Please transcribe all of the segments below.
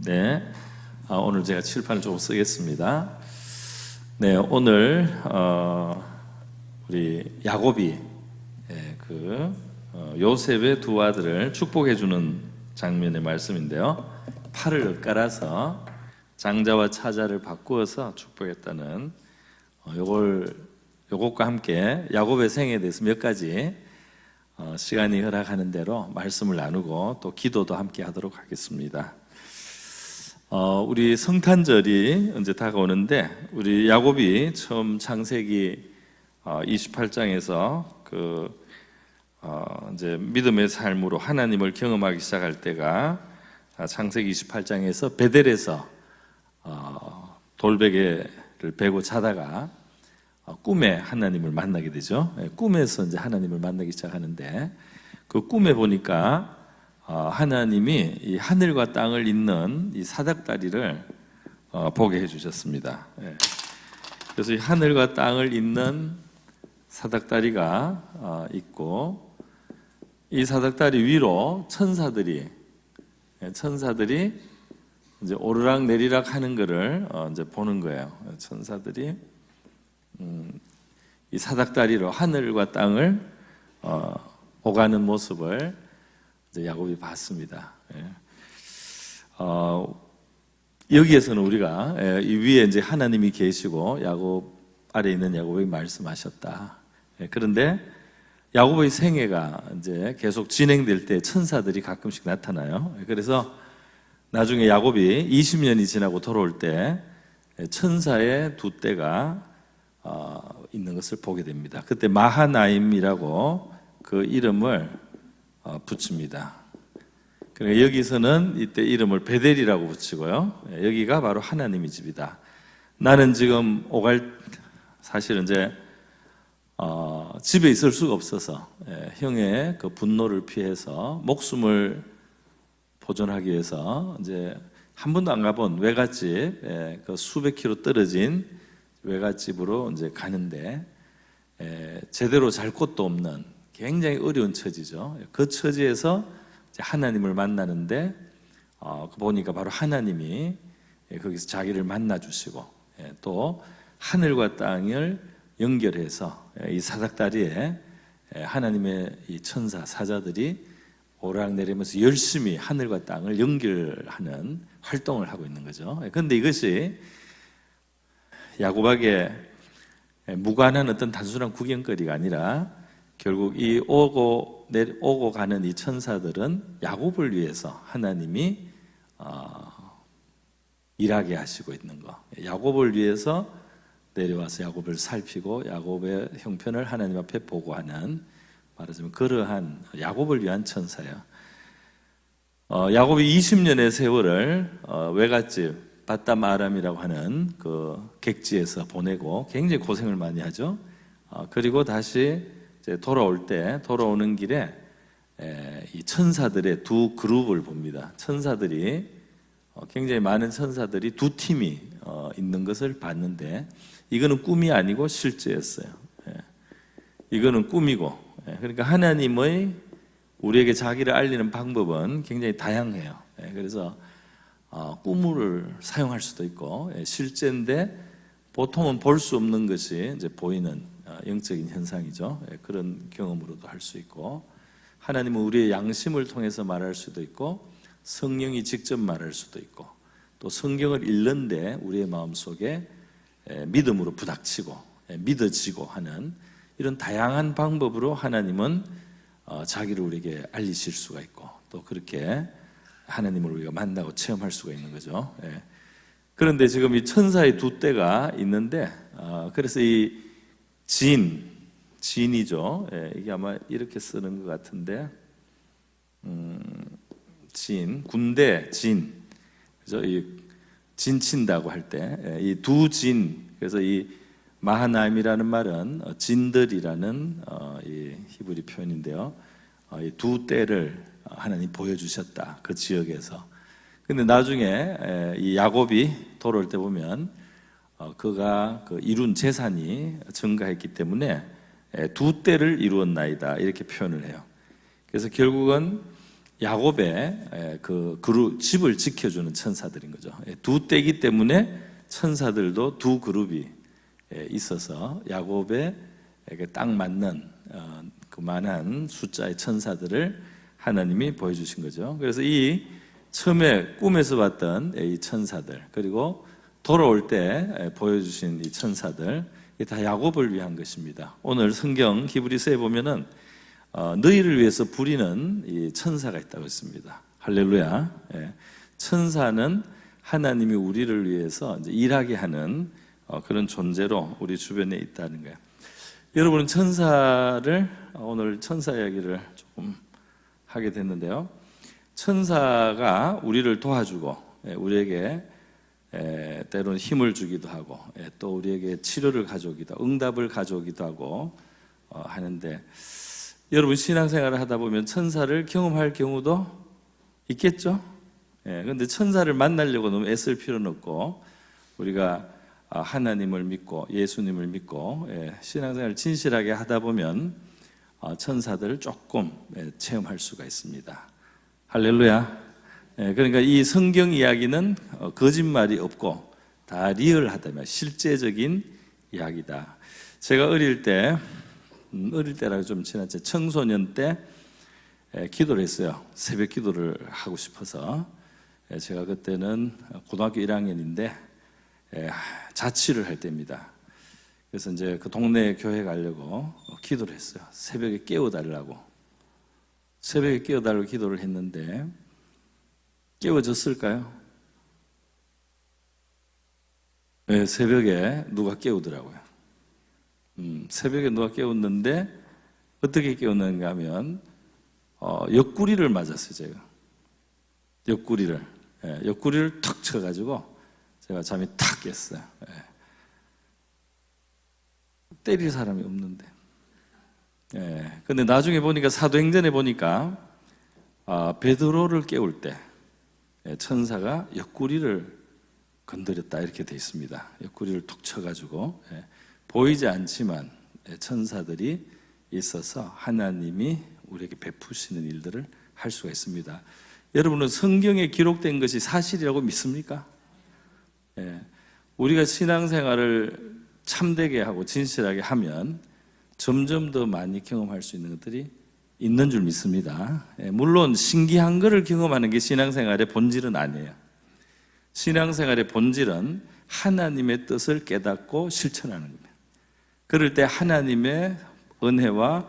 네, 오늘 제가 칠판을 조금 쓰겠습니다. 네, 오늘 우리 야곱이 요셉의 두 아들을 축복해 주는 장면의 말씀인데요. 팔을 엇갈아서 장자와 차자를 바꾸어서 축복했다는 요것과 함께 야곱의 생에 대해서 몇 가지 시간이 허락하는 대로 말씀을 나누고 또 기도도 함께 하도록 하겠습니다. 우리 성탄절이 이제 다가오는데 우리 야곱이 처음 창세기 28장에서 이제 믿음의 삶으로 하나님을 경험하기 시작할 때가 창세기 28장에서 베델에서 돌베개를 베고 자다가 꿈에 하나님을 만나게 되죠. 꿈에서 이제 하나님을 만나기 시작하는데 그 꿈에 보니까 하나님이 이 하늘과 땅을 잇는 이 사닥다리를 보게 해주셨습니다. 그래서 이 하늘과 땅을 잇는 사닥다리가 있고 이 사닥다리 위로 천사들이 이제 오르락 내리락 하는 것을 이제 보는 거예요. 천사들이 이 사닥다리로 하늘과 땅을 오가는 모습을 이제 야곱이 봤습니다. 여기에서는 우리가 이 위에 이제 하나님이 계시고 야곱 아래 있는 야곱이 말씀하셨다. 그런데 야곱의 생애가 이제 계속 진행될 때 천사들이 가끔씩 나타나요. 그래서 나중에 야곱이 20년이 지나고 돌아올 때 천사의 두 떼가 있는 것을 보게 됩니다. 그때 마하나임이라고 그 이름을 붙입니다. 그러니까 여기서는 이때 이름을 베델이라고 붙이고요. 여기가 바로 하나님의 집이다. 나는 지금 사실은 이제 집에 있을 수가 없어서 형의 그 분노를 피해서 목숨을 보존하기 위해서 이제 한 번도 안 가본 외갓집, 그 수백 킬로 떨어진 외갓집으로 이제 가는데 제대로 잘 곳도 없는 굉장히 어려운 처지죠. 그 처지에서 이제 하나님을 만나는데 보니까 바로 하나님이 거기서 자기를 만나 주시고 또 하늘과 땅을 연결해서 이 사닥다리에 하나님의 이 천사 사자들이 오락내리면서 열심히 하늘과 땅을 연결하는 활동을 하고 있는 거죠. 그런데 이것이 야곱에게 무관한 어떤 단순한 구경거리가 아니라 결국 이 오고 가는 이 천사들은 야곱을 위해서 하나님이 일하게 하시고 있는 거. 야곱을 위해서 내려와서 야곱을 살피고 야곱의 형편을 하나님 앞에 보고하는, 말하자면 그러한 야곱을 위한 천사예요. 야곱이 20년의 세월을 외갓집 바담 아람이라고 하는 그 객지에서 보내고 굉장히 고생을 많이 하죠. 그리고 다시 이제 돌아오는 길에 이 천사들의 두 그룹을 봅니다. 천사들이 굉장히 많은 천사들이 두 팀이 있는 것을 봤는데 이거는 꿈이 아니고 실제였어요. 이거는 꿈이고, 그러니까 하나님의 우리에게 자기를 알리는 방법은 굉장히 다양해요. 그래서 꿈을 사용할 수도 있고 실제인데 보통은 볼 수 없는 것이 이제 보이는 영적인 현상이죠. 그런 경험으로도 할 수 있고, 하나님은 우리의 양심을 통해서 말할 수도 있고 성령이 직접 말할 수도 있고, 또 성경을 읽는데 우리의 마음속에 믿음으로 부닥치고 믿어지고 하는 이런 다양한 방법으로 하나님은 자기를 우리에게 알리실 수가 있고, 또 그렇게 하나님을 우리가 만나고 체험할 수가 있는 거죠. 그런데 지금 이 천사의 두 떼가 있는데 그래서 이 진이죠. 이게 아마 이렇게 쓰는 것 같은데 군대 진. 그래서 이 진친다고 할 때 이 두 진, 그래서 이 마하나임이라는 말은 진들이라는 이 히브리 표현인데요. 이 두 떼를 하나님 보여주셨다, 그 지역에서. 근데 나중에 이 야곱이 돌아올 때 보면 그가 그 이룬 재산이 증가했기 때문에 두 떼를 이루었나이다 이렇게 표현을 해요. 그래서 결국은 야곱의 집을 지켜주는 천사들인 거죠. 두 떼기 때문에 천사들도 두 그룹이 있어서 야곱에게 딱 맞는 그만한 숫자의 천사들을 하나님이 보여주신 거죠. 그래서 이 처음에 꿈에서 봤던 이 천사들, 그리고 돌아올 때 보여주신 이 천사들, 이게 다 야곱을 위한 것입니다. 오늘 성경 히브리서에 보면은 너희를 위해서 부리는 이 천사가 있다고 했습니다. 할렐루야. 천사는 하나님이 우리를 위해서 이제 일하게 하는 그런 존재로 우리 주변에 있다는 거예요. 여러분은 천사를, 오늘 천사 이야기를 조금 하게 됐는데요. 천사가 우리를 도와주고 우리에게 때로는 힘을 주기도 하고 또 우리에게 치료를 가져오기도 하고 응답을 가져오기도 하고 하는데, 여러분 신앙생활을 하다 보면 천사를 경험할 경우도 있겠죠? 그런데 천사를 만나려고 너무 애쓸 필요는 없고, 우리가 하나님을 믿고 예수님을 믿고 신앙생활을 진실하게 하다 보면 천사들을 조금 체험할 수가 있습니다. 할렐루야. 그러니까 이 성경 이야기는 거짓말이 없고 다 리얼하다면 실제적인 이야기다. 제가 어릴 때라고 좀 지났죠. 청소년 때 기도를 했어요. 새벽 기도를 하고 싶어서. 제가 그때는 고등학교 1학년인데 자취를 할 때입니다. 그래서 이제 그 동네 교회 가려고 기도를 했어요. 새벽에 깨워달라고. 새벽에 깨워달라고 기도를 했는데 깨워졌을까요? 네, 새벽에 누가 깨우더라고요. 새벽에 누가 깨웠는데 어떻게 깨웠는가 하면 옆구리를 맞았어요. 제가 옆구리를 턱 쳐가지고 제가 잠이 탁 깼어요. 때릴 사람이 없는데. 근데 나중에 보니까 사도행전에 보니까 베드로를 깨울 때 천사가 옆구리를 건드렸다 이렇게 돼 있습니다. 옆구리를 툭 쳐가지고 보이지 않지만 천사들이 있어서 하나님이 우리에게 베푸시는 일들을 할 수가 있습니다. 여러분은 성경에 기록된 것이 사실이라고 믿습니까? 우리가 신앙생활을 참되게 하고 진실하게 하면 점점 더 많이 경험할 수 있는 것들이 있는 줄 믿습니다. 물론 신기한 것을 경험하는 게 신앙생활의 본질은 아니에요. 신앙생활의 본질은 하나님의 뜻을 깨닫고 실천하는 겁니다. 그럴 때 하나님의 은혜와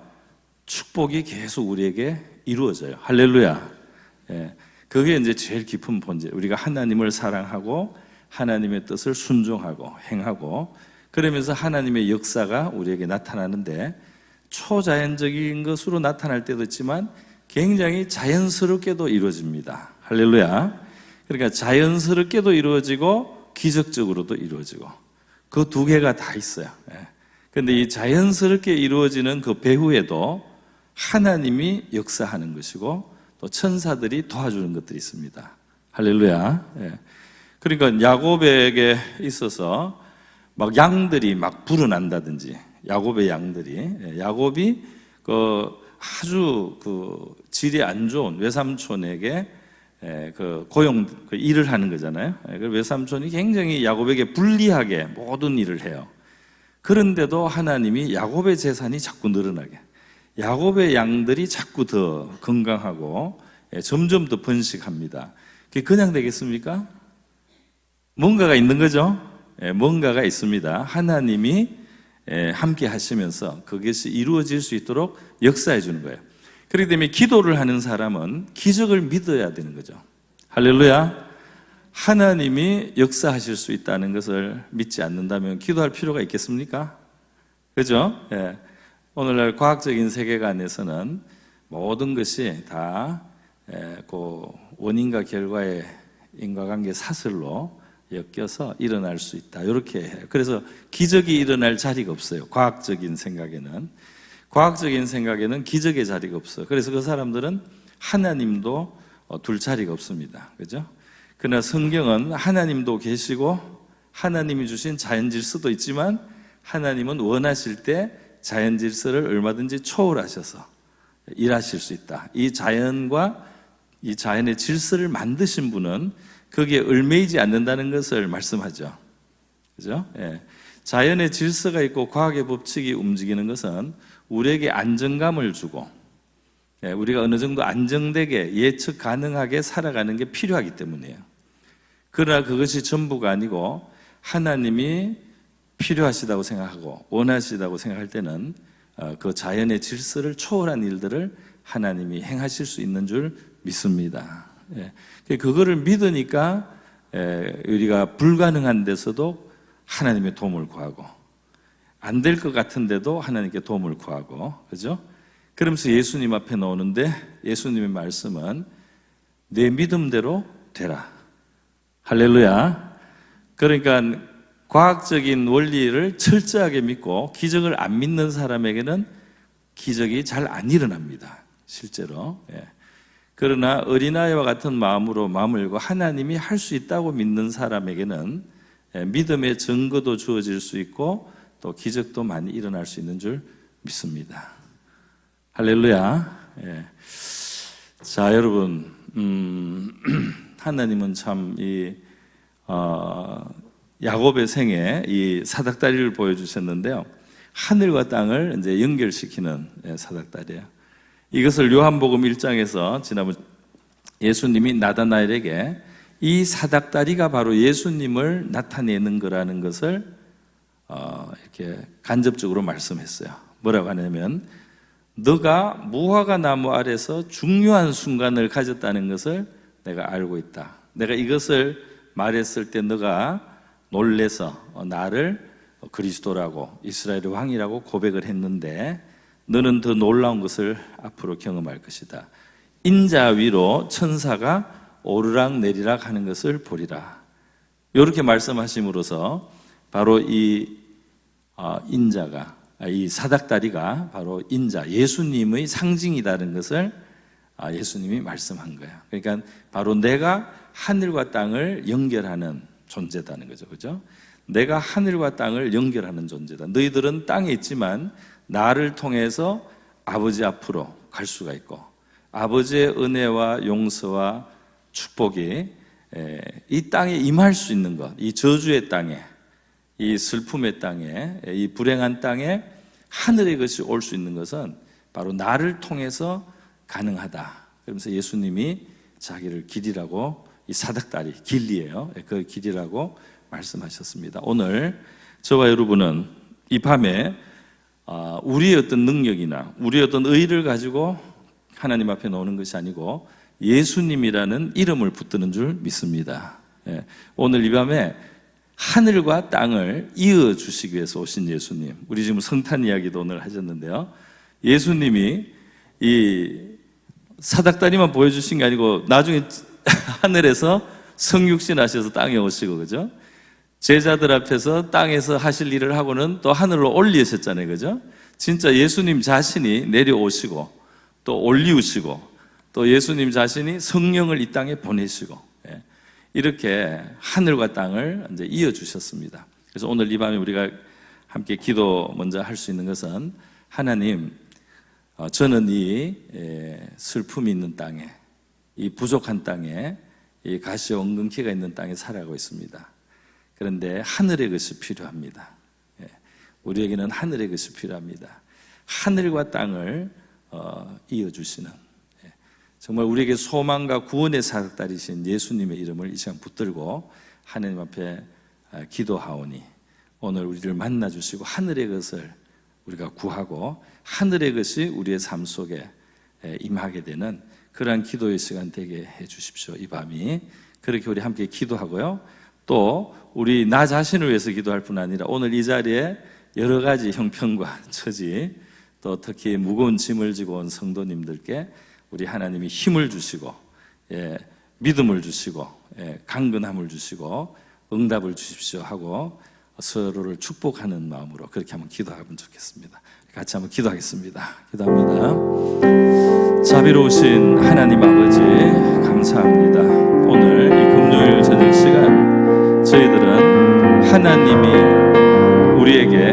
축복이 계속 우리에게 이루어져요. 할렐루야. 그게 이제 제일 깊은 본질. 우리가 하나님을 사랑하고 하나님의 뜻을 순종하고 행하고 그러면서 하나님의 역사가 우리에게 나타나는데, 초자연적인 것으로 나타날 때도 있지만 굉장히 자연스럽게도 이루어집니다. 할렐루야. 그러니까 자연스럽게도 이루어지고 기적적으로도 이루어지고 그 두 개가 다 있어요. 그런데 이 자연스럽게 이루어지는 그 배후에도 하나님이 역사하는 것이고 또 천사들이 도와주는 것들이 있습니다. 할렐루야. 그러니까 야곱에게 있어서 막 양들이 막 불어난다든지, 야곱의 양들이, 야곱이 아주 질이 안 좋은 외삼촌에게 일을 하는 거잖아요. 외삼촌이 굉장히 야곱에게 불리하게 모든 일을 해요. 그런데도 하나님이 야곱의 재산이 자꾸 늘어나게, 야곱의 양들이 자꾸 더 건강하고 점점 더 번식합니다. 그게 그냥 되겠습니까? 뭔가가 있는 거죠. 뭔가가 있습니다. 하나님이 함께 하시면서 그것이 이루어질 수 있도록 역사해 주는 거예요. 그렇기 때문에 기도를 하는 사람은 기적을 믿어야 되는 거죠. 할렐루야. 하나님이 역사하실 수 있다는 것을 믿지 않는다면 기도할 필요가 있겠습니까? 그죠? 오늘날 과학적인 세계관에서는 모든 것이 다 원인과 결과의 인과관계 사슬로 엮여서 일어날 수 있다, 이렇게 해요. 그래서 기적이 일어날 자리가 없어요. 과학적인 생각에는 기적의 자리가 없어요. 그래서 그 사람들은 하나님도 둘 자리가 없습니다. 그죠? 그러나 성경은 하나님도 계시고 하나님이 주신 자연 질서도 있지만 하나님은 원하실 때 자연 질서를 얼마든지 초월하셔서 일하실 수 있다. 이 자연과 이 자연의 질서를 만드신 분은 거기에 얽매이지 않는다는 것을 말씀하죠. 그죠? 예. 자연의 질서가 있고 과학의 법칙이 움직이는 것은 우리에게 안정감을 주고, 예, 우리가 어느 정도 안정되게 예측 가능하게 살아가는 게 필요하기 때문이에요. 그러나 그것이 전부가 아니고 하나님이 필요하시다고 생각하고 원하시다고 생각할 때는 그 자연의 질서를 초월한 일들을 하나님이 행하실 수 있는 줄 믿습니다. 예. 그거를 믿으니까 우리가 불가능한 데서도 하나님의 도움을 구하고, 안 될 것 같은데도 하나님께 도움을 구하고, 그죠? 그러면서 예수님 앞에 나오는데 예수님의 말씀은 내 믿음대로 되라. 할렐루야. 그러니까 과학적인 원리를 철저하게 믿고 기적을 안 믿는 사람에게는 기적이 잘 안 일어납니다. 실제로. 예. 그러나 어린아이와 같은 마음으로 마음을 열고 하나님이 할 수 있다고 믿는 사람에게는 믿음의 증거도 주어질 수 있고 또 기적도 많이 일어날 수 있는 줄 믿습니다. 할렐루야. 예. 자, 여러분, 하나님은 참 야곱의 생에 이 사닥다리를 보여주셨는데요. 하늘과 땅을 이제 연결시키는 사닥다리예요. 이것을 요한복음 1장에서 지난번 예수님이 나다나엘에게 이 사닥다리가 바로 예수님을 나타내는 거라는 것을 이렇게 간접적으로 말씀했어요. 뭐라고 하냐면, 너가 무화과 나무 아래서 중요한 순간을 가졌다는 것을 내가 알고 있다. 내가 이것을 말했을 때 너가 놀래서 나를 그리스도라고 이스라엘의 왕이라고 고백을 했는데 너는 더 놀라운 것을 앞으로 경험할 것이다. 인자 위로 천사가 오르락 내리락 하는 것을 보리라. 이렇게 말씀하심으로써 바로 이 인자가, 이 사닥다리가 바로 인자, 예수님의 상징이라는 것을 예수님이 말씀한 거예요. 그러니까 바로 내가 하늘과 땅을 연결하는 존재다는 거죠. 그죠? 내가 하늘과 땅을 연결하는 존재다. 너희들은 땅에 있지만 나를 통해서 아버지 앞으로 갈 수가 있고, 아버지의 은혜와 용서와 축복이 이 땅에 임할 수 있는 것, 이 저주의 땅에, 이 슬픔의 땅에, 이 불행한 땅에 하늘의 것이 올 수 있는 것은 바로 나를 통해서 가능하다. 그러면서 예수님이 자기를 길이라고, 이 사닥다리, 길이에요. 그 길이라고 말씀하셨습니다. 오늘 저와 여러분은 이 밤에 우리의 어떤 능력이나 우리의 어떤 의의를 가지고 하나님 앞에 나오는 것이 아니고 예수님이라는 이름을 붙드는 줄 믿습니다. 오늘 이 밤에 하늘과 땅을 이어주시기 위해서 오신 예수님, 우리 지금 성탄 이야기도 오늘 하셨는데요. 예수님이 이 사닥다리만 보여주신 게 아니고 나중에 하늘에서 성육신 하셔서 땅에 오시고, 그죠? 제자들 앞에서 땅에서 하실 일을 하고는 또 하늘로 올리셨잖아요. 그죠? 진짜 예수님 자신이 내려오시고 또 올리우시고 또 예수님 자신이 성령을 이 땅에 보내시고, 이렇게 하늘과 땅을 이제 이어주셨습니다. 그래서 오늘 이 밤에 우리가 함께 기도 먼저 할 수 있는 것은, 하나님, 저는 이 슬픔이 있는 땅에, 이 부족한 땅에, 이 가시와 엉겅퀴가 있는 땅에 살아가고 있습니다. 그런데 하늘의 것이 필요합니다. 우리에게는 하늘의 것이 필요합니다. 하늘과 땅을 이어주시는, 정말 우리에게 소망과 구원의 사닥다리신 예수님의 이름을 이 시간 붙들고 하나님 앞에 기도하오니 오늘 우리를 만나주시고 하늘의 것을 우리가 구하고 하늘의 것이 우리의 삶 속에 임하게 되는 그러한 기도의 시간 되게 해 주십시오. 이 밤이 그렇게 우리 함께 기도하고요. 또 우리 나 자신을 위해서 기도할 뿐 아니라 오늘 이 자리에 여러 가지 형편과 처지, 또 특히 무거운 짐을 지고 온 성도님들께 우리 하나님이 힘을 주시고, 믿음을 주시고, 강건함을 주시고 응답을 주십시오 하고 서로를 축복하는 마음으로 그렇게 한번 기도하면 좋겠습니다. 같이 한번 기도하겠습니다. 기도합니다. 자비로우신 하나님 아버지, 감사합니다. 오늘 이 금요일 저녁 시간 저희들은 하나님이 우리에게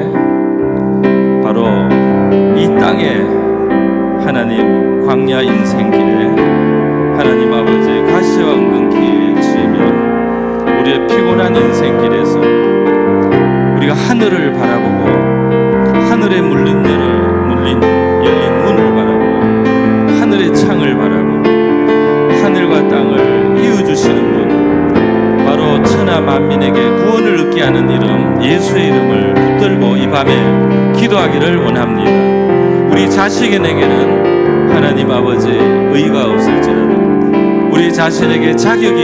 바로 이 땅에 하나님 광야 인생길에 하나님 아버지 가시와 은근키에 치이며 우리의 피곤한 인생길에서 우리가 하늘을 바라보고 하늘에 열린 문을 바라보고 하늘의 창을 바라보고 하늘과 땅을 이어주시는 분, 바로 천하 만민에게 구원을 얻게 하는 이름 예수의 이름을 붙들고 이 밤에 기도하기를 원합니다. 우리 자식에게는 하나님 아버지 의가 없을지라도 우리 자신에게 자격이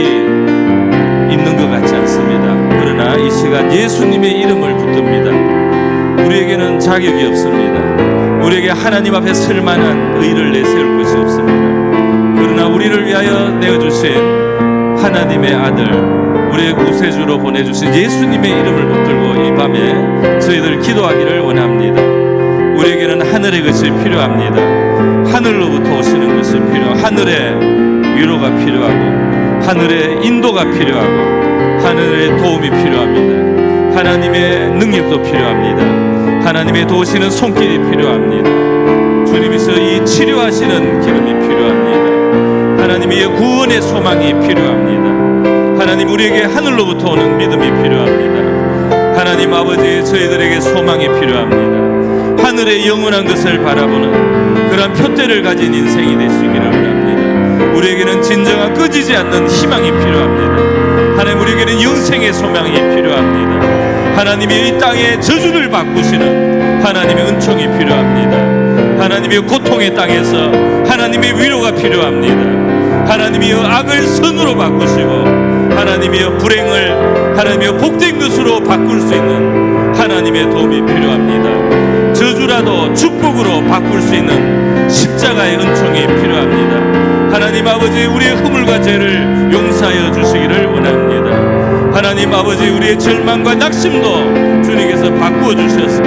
있는 것 같지 않습니다. 그러나 이 시간 예수님의 이름을 붙듭니다. 우리에게는 자격이 없습니다. 우리에게 하나님 앞에 쓸 만한 의를 내세울 것이 없습니다. 그러나 우리를 위하여 내어주신 하나님의 아들, 우리의 구세주로 보내주신 예수님의 이름을 붙들고 이 밤에 저희들 기도하기를 원합니다. 우리에게는 하늘의 것이 필요합니다. 하늘로부터 오시는 것이 필요하고 하늘의 위로가 필요하고 하늘의 인도가 필요하고 하늘의 도움이 필요합니다. 하나님의 능력도 필요합니다. 하나님의 도우시는 손길이 필요합니다. 주님께서 이 치료하시는 기름이 필요합니다. 하나님의 구원의 소망이 필요합니다. 하나님, 우리에게 하늘로부터 오는 믿음이 필요합니다. 하나님 아버지, 저희들에게 소망이 필요합니다. 하늘의 영원한 것을 바라보는 그런 표대를 가진 인생이 되시기를 원합니다. 우리에게는 진정한 꺼지지 않는 희망이 필요합니다. 하나님, 우리에게는 영생의 소망이 필요합니다. 하나님이 이 땅에 저주를 바꾸시는 하나님의 은총이 필요합니다. 하나님의 고통의 땅에서 하나님의 위로가 필요합니다. 하나님이여 악을 선으로 바꾸시고 하나님이여 불행을 하나님이여 복된 것으로 바꿀 수 있는 하나님의 도움이 필요합니다. 저주라도 축복으로 바꿀 수 있는 십자가의 은총이 필요합니다. 하나님 아버지, 우리의 허물과 죄를 용서하여 주시기를 원합니다. 하나님 아버지, 우리의 절망과 낙심도 주님께서 바꾸어 주셔서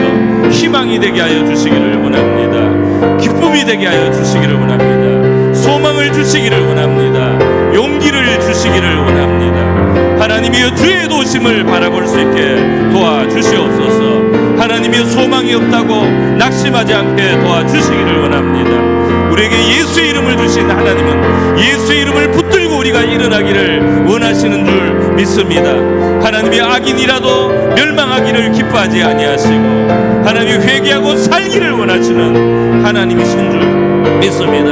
희망이 되게 하여 주시기를 원합니다. 기쁨이 되게 하여 주시기를 원합니다. 소망을 주시기를 원합니다. 용기를 주시기를 원합니다. 하나님이여, 주의 도심을 바라볼 수 있게 도와주시옵소서. 하나님이여, 소망이 없다고 낙심하지 않게 도와주시기를 원합니다. 우리에게 예수의 이름을 주신 하나님은 예수의 이름을 붙들고 우리가 일어나기를 원하시는 줄 믿습니다. 하나님이 악인이라도 멸망하기를 기뻐하지 아니하시고 하나님이 회개하고 살기를 원하시는 하나님이신 줄 믿습니다.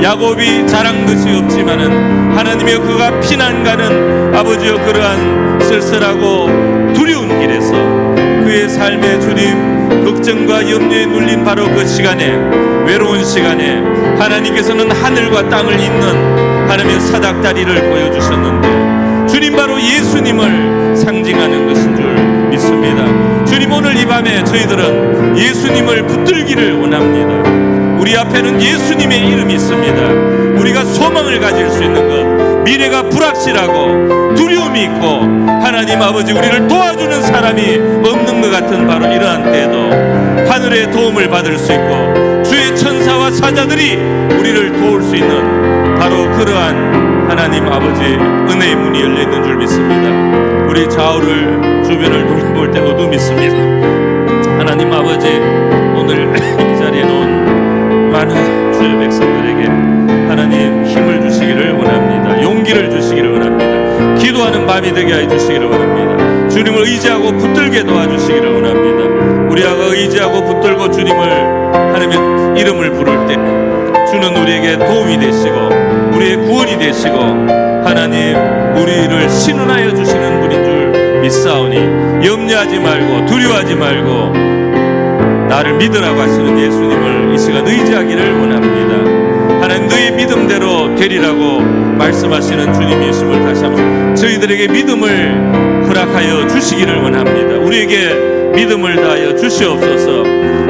야곱이 자랑 것이 없지만은 하나님이여, 그가 피난 가는 아버지여 그러한 쓸쓸하고 두려운 길에서 그의 삶의 주님 걱정과 염려에 눌린 바로 그 시간에, 외로운 시간에 하나님께서는 하늘과 땅을 잇는 하나님의 사닥다리를 보여주셨는데 주님, 바로 예수님을 상징하는 것인 줄 믿습니다. 주님, 오늘 이 밤에 저희들은 예수님을 붙들기를 원합니다. 우리 앞에는 예수님의 이름이 있습니다. 우리가 소망을 가질 수 있는 것, 미래가 불확실하고 두려움이 있고 하나님 아버지, 우리를 도와주는 사람이 없는 것 같은 바로 이러한 때에도 하늘의 도움을 받을 수 있고 주의 천사와 사자들이 우리를 도울 수 있는 바로 그러한 하나님 아버지 은혜의 문이 열려있는 줄 믿습니다. 우리 좌우를 주변을 돌아볼 때 어둠이 있습니다. 하나님 아버지, 오늘 이 자리에 놓은 많은 주의 백성들에게 하나님 힘을 주시기를 원합니다. 용기를 주시기를 원합니다. 기도하는 밤이 되게 해주시기를 원합니다. 주님을 의지하고 붙들게 도와주시기를 원합니다. 우리가 의지하고 붙들고 주님을 하나님의 이름을 부를 때 주는 우리에게 도움이 되시고 우리의 구원이 되시고 하나님 우리를 신원하여 주시는 분인 줄 믿사오니 염려하지 말고 두려워하지 말고 나를 믿으라고 하시는 예수님을 이 시간 의지하기를 원합니다. 하나님, 너의 믿음대로 되리라고 말씀하시는 주님이심을 다시 한번 저희들에게 믿음을 허락하여 주시기를 원합니다. 우리에게 믿음을 다하여 주시옵소서.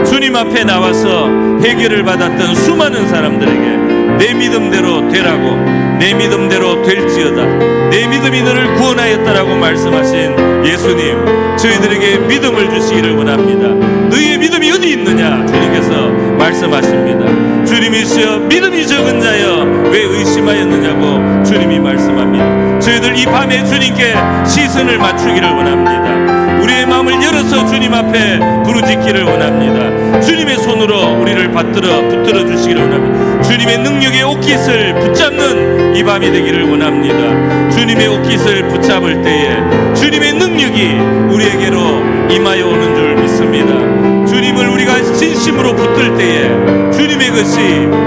주님 앞에 나와서 해결을 받았던 수많은 사람들에게 내 믿음대로 되라고, 내 믿음대로 될지어다, 내 믿음이 너를 구원하였다라고 말씀하신 예수님, 저희들에게 믿음을 주시기를 원합니다. 너희의 믿음이 어디 있느냐 주님께서 말씀하십니다. 주님이시여, 믿음이 적은 자여 왜 의심하였느냐고 주님이 말씀합니다. 저희들 이 밤에 주님께 시선을 맞추기를 원합니다. 우리의 마음을 열어서 주님 앞에 부르짖기를 원합니다. 주님의 손으로 우리를 붙들어 주시기를 원합니다. 주님의 능력의 옷깃을 붙잡는 이 밤이 되기를 원합니다. 주님의 옷깃을 붙잡을 때에 주님의 능력이 우리에게로 임하여 오는 줄 믿습니다. 주님을 우리가 진심으로 붙들 때에 주님의 것이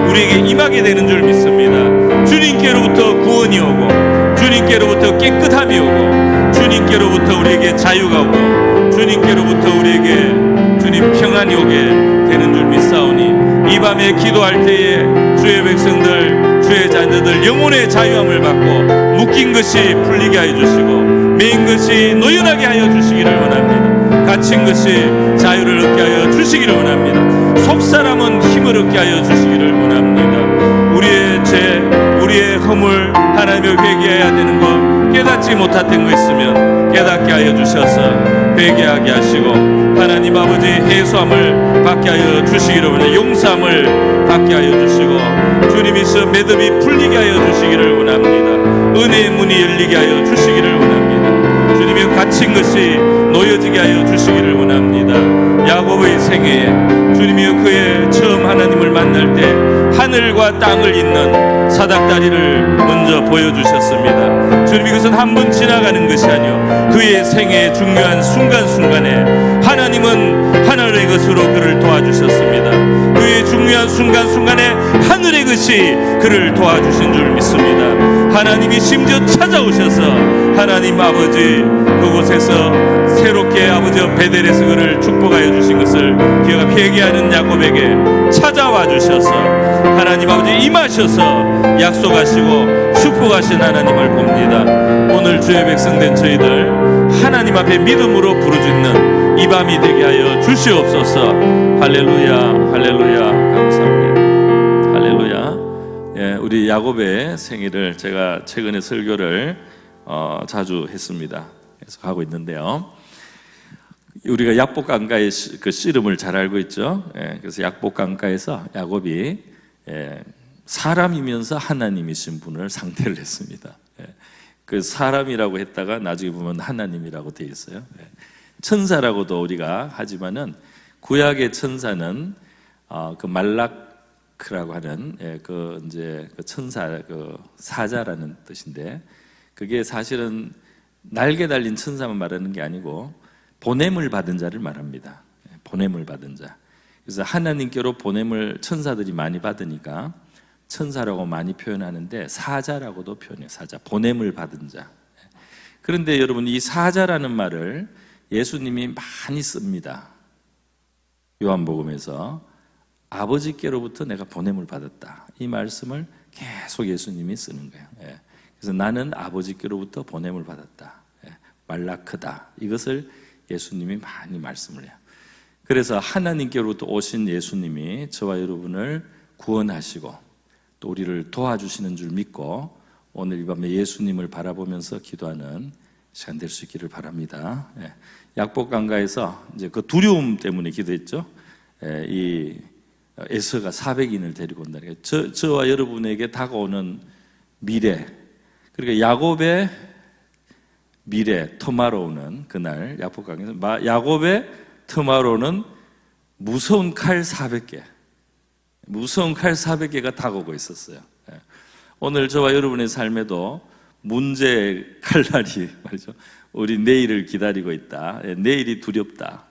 우리에게 임하게 되는 줄 믿습니다. 주님께로부터 구원이 오고 주님께로부터 깨끗함이 오고 주님께로부터 우리에게 자유가 오고 주님께로부터 우리에게 주님 평안이 오게 되는 줄 믿사오니 이 밤에 기도할 때에 주의 백성들 주의 자녀들 영혼의 자유함을 받고 묶인 것이 풀리게 하여 주시고 매인 것이 노연하게 하여 주시기를 원합니다. 갇힌 것이 자유를 얻게 하여 주시기를 원합니다. 속사람은 힘을 얻게 하여 주시기를 원합니다. 우리의 죄 우리의 허물 하나님을 회개해야 되는 것 깨닫지 못했던 거 있으면 깨닫게 하여 주셔서 회개하게 하시고 하나님 아버지 해소함을 받게 하여 주시기를 원합니다. 용서함을 받게 하여 주시고 주님이서 매듭이 풀리게 하여 주시기를 원합니다. 은혜의 문이 열리게 하여 주시기를 원합니다. 주님의 갇힌 것이 놓여지게 하여 주시기를 원합니다. 야곱의 생애에 주님이 그의 처음 하나님을 만날 때 하늘과 땅을 잇는 사닥다리를 먼저 보여주셨습니다. 주님이 그것은 한 번 지나가는 것이 아니요 그의 생애의 중요한 순간순간에 하나님은 하늘의 것으로 그를 도와주셨습니다. 그의 중요한 순간순간에 하늘의 것이 그를 도와주신 줄 믿습니다. 하나님이 심지어 찾아오셔서 하나님 아버지 그곳에서 새롭게 아버지 베델에서 그를 축복하여 주신 것을 그가 회개하는 야곱에게 찾아와 주셔서 하나님 아버지 임하셔서 약속하시고 축복하신 하나님을 봅니다. 오늘 주의 백성된 저희들 하나님 앞에 믿음으로 부르짖는 이 밤이 되게 하여 주시옵소서. 할렐루야 할렐루야 감사합니다. 할렐루야. 예, 우리 야곱의 생일을 제가 최근에 설교를 자주 했습니다. 그래서 하고 있는데요. 우리가 약복강가의 그 씨름을 잘 알고 있죠. 예, 그래서 약복강가에서 야곱이 사람이면서 하나님이신 분을 상대를 했습니다. 예, 그 사람이라고 했다가 나중에 보면 하나님이라고 되어 있어요. 예, 천사라고도 우리가 하지만은 구약의 천사는 그 말라크라고 하는 그 이제 그 천사 그 사자라는 뜻인데 그게 사실은 날개 달린 천사만 말하는 게 아니고 보냄을 받은 자를 말합니다. 보냄을 받은 자. 그래서 하나님께로 보냄을 천사들이 많이 받으니까 천사라고 많이 표현하는데 사자라고도 표현해요. 사자, 보냄을 받은 자. 그런데 여러분 이 사자라는 말을 예수님이 많이 씁니다. 요한복음에서 아버지께로부터 내가 보냄을 받았다. 이 말씀을 계속 예수님이 쓰는 거예요. 그래서 나는 아버지께로부터 보냄을 받았다. 말라크다. 이것을 예수님이 많이 말씀을 해요. 그래서 하나님께로부터 오신 예수님이 저와 여러분을 구원하시고 또 우리를 도와주시는 줄 믿고 오늘 이 밤에 예수님을 바라보면서 기도하는 시간 될 수 있기를 바랍니다. 약복강가에서 이제 그 두려움 때문에 기도했죠. 이 에서가 400인을 데리고 온다는 게 저와 여러분에게 다가오는 미래, 그러니까 야곱의 미래, 토마로우는 그날 약복강에서 야곱의 토마로우는 무서운 칼 400개, 무서운 칼 400개가 다가오고 있었어요. 오늘 저와 여러분의 삶에도 문제의 칼날이 말이죠. 우리 내일을 기다리고 있다. 내일이 두렵다.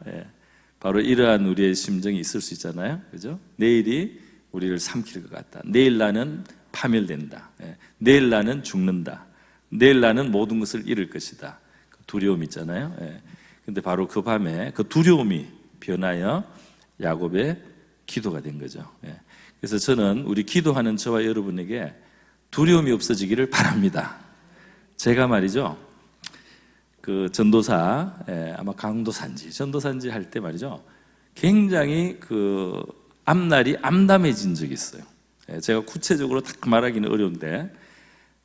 바로 이러한 우리의 심정이 있을 수 있잖아요. 그죠? 내일이 우리를 삼킬 것 같다. 내일 나는 파멸된다. 내일 나는 죽는다. 내일 나는 모든 것을 잃을 것이다. 그 두려움 있잖아요. 근데 바로 그 밤에 그 두려움이 변하여 야곱의 기도가 된 거죠. 그래서 저는 우리 기도하는 저와 여러분에게 두려움이 없어지기를 바랍니다. 제가 말이죠. 그 전도사, 아마 강도산지, 전도산지 할 때 말이죠. 굉장히 그 앞날이 암담해진 적이 있어요. 제가 구체적으로 딱 말하기는 어려운데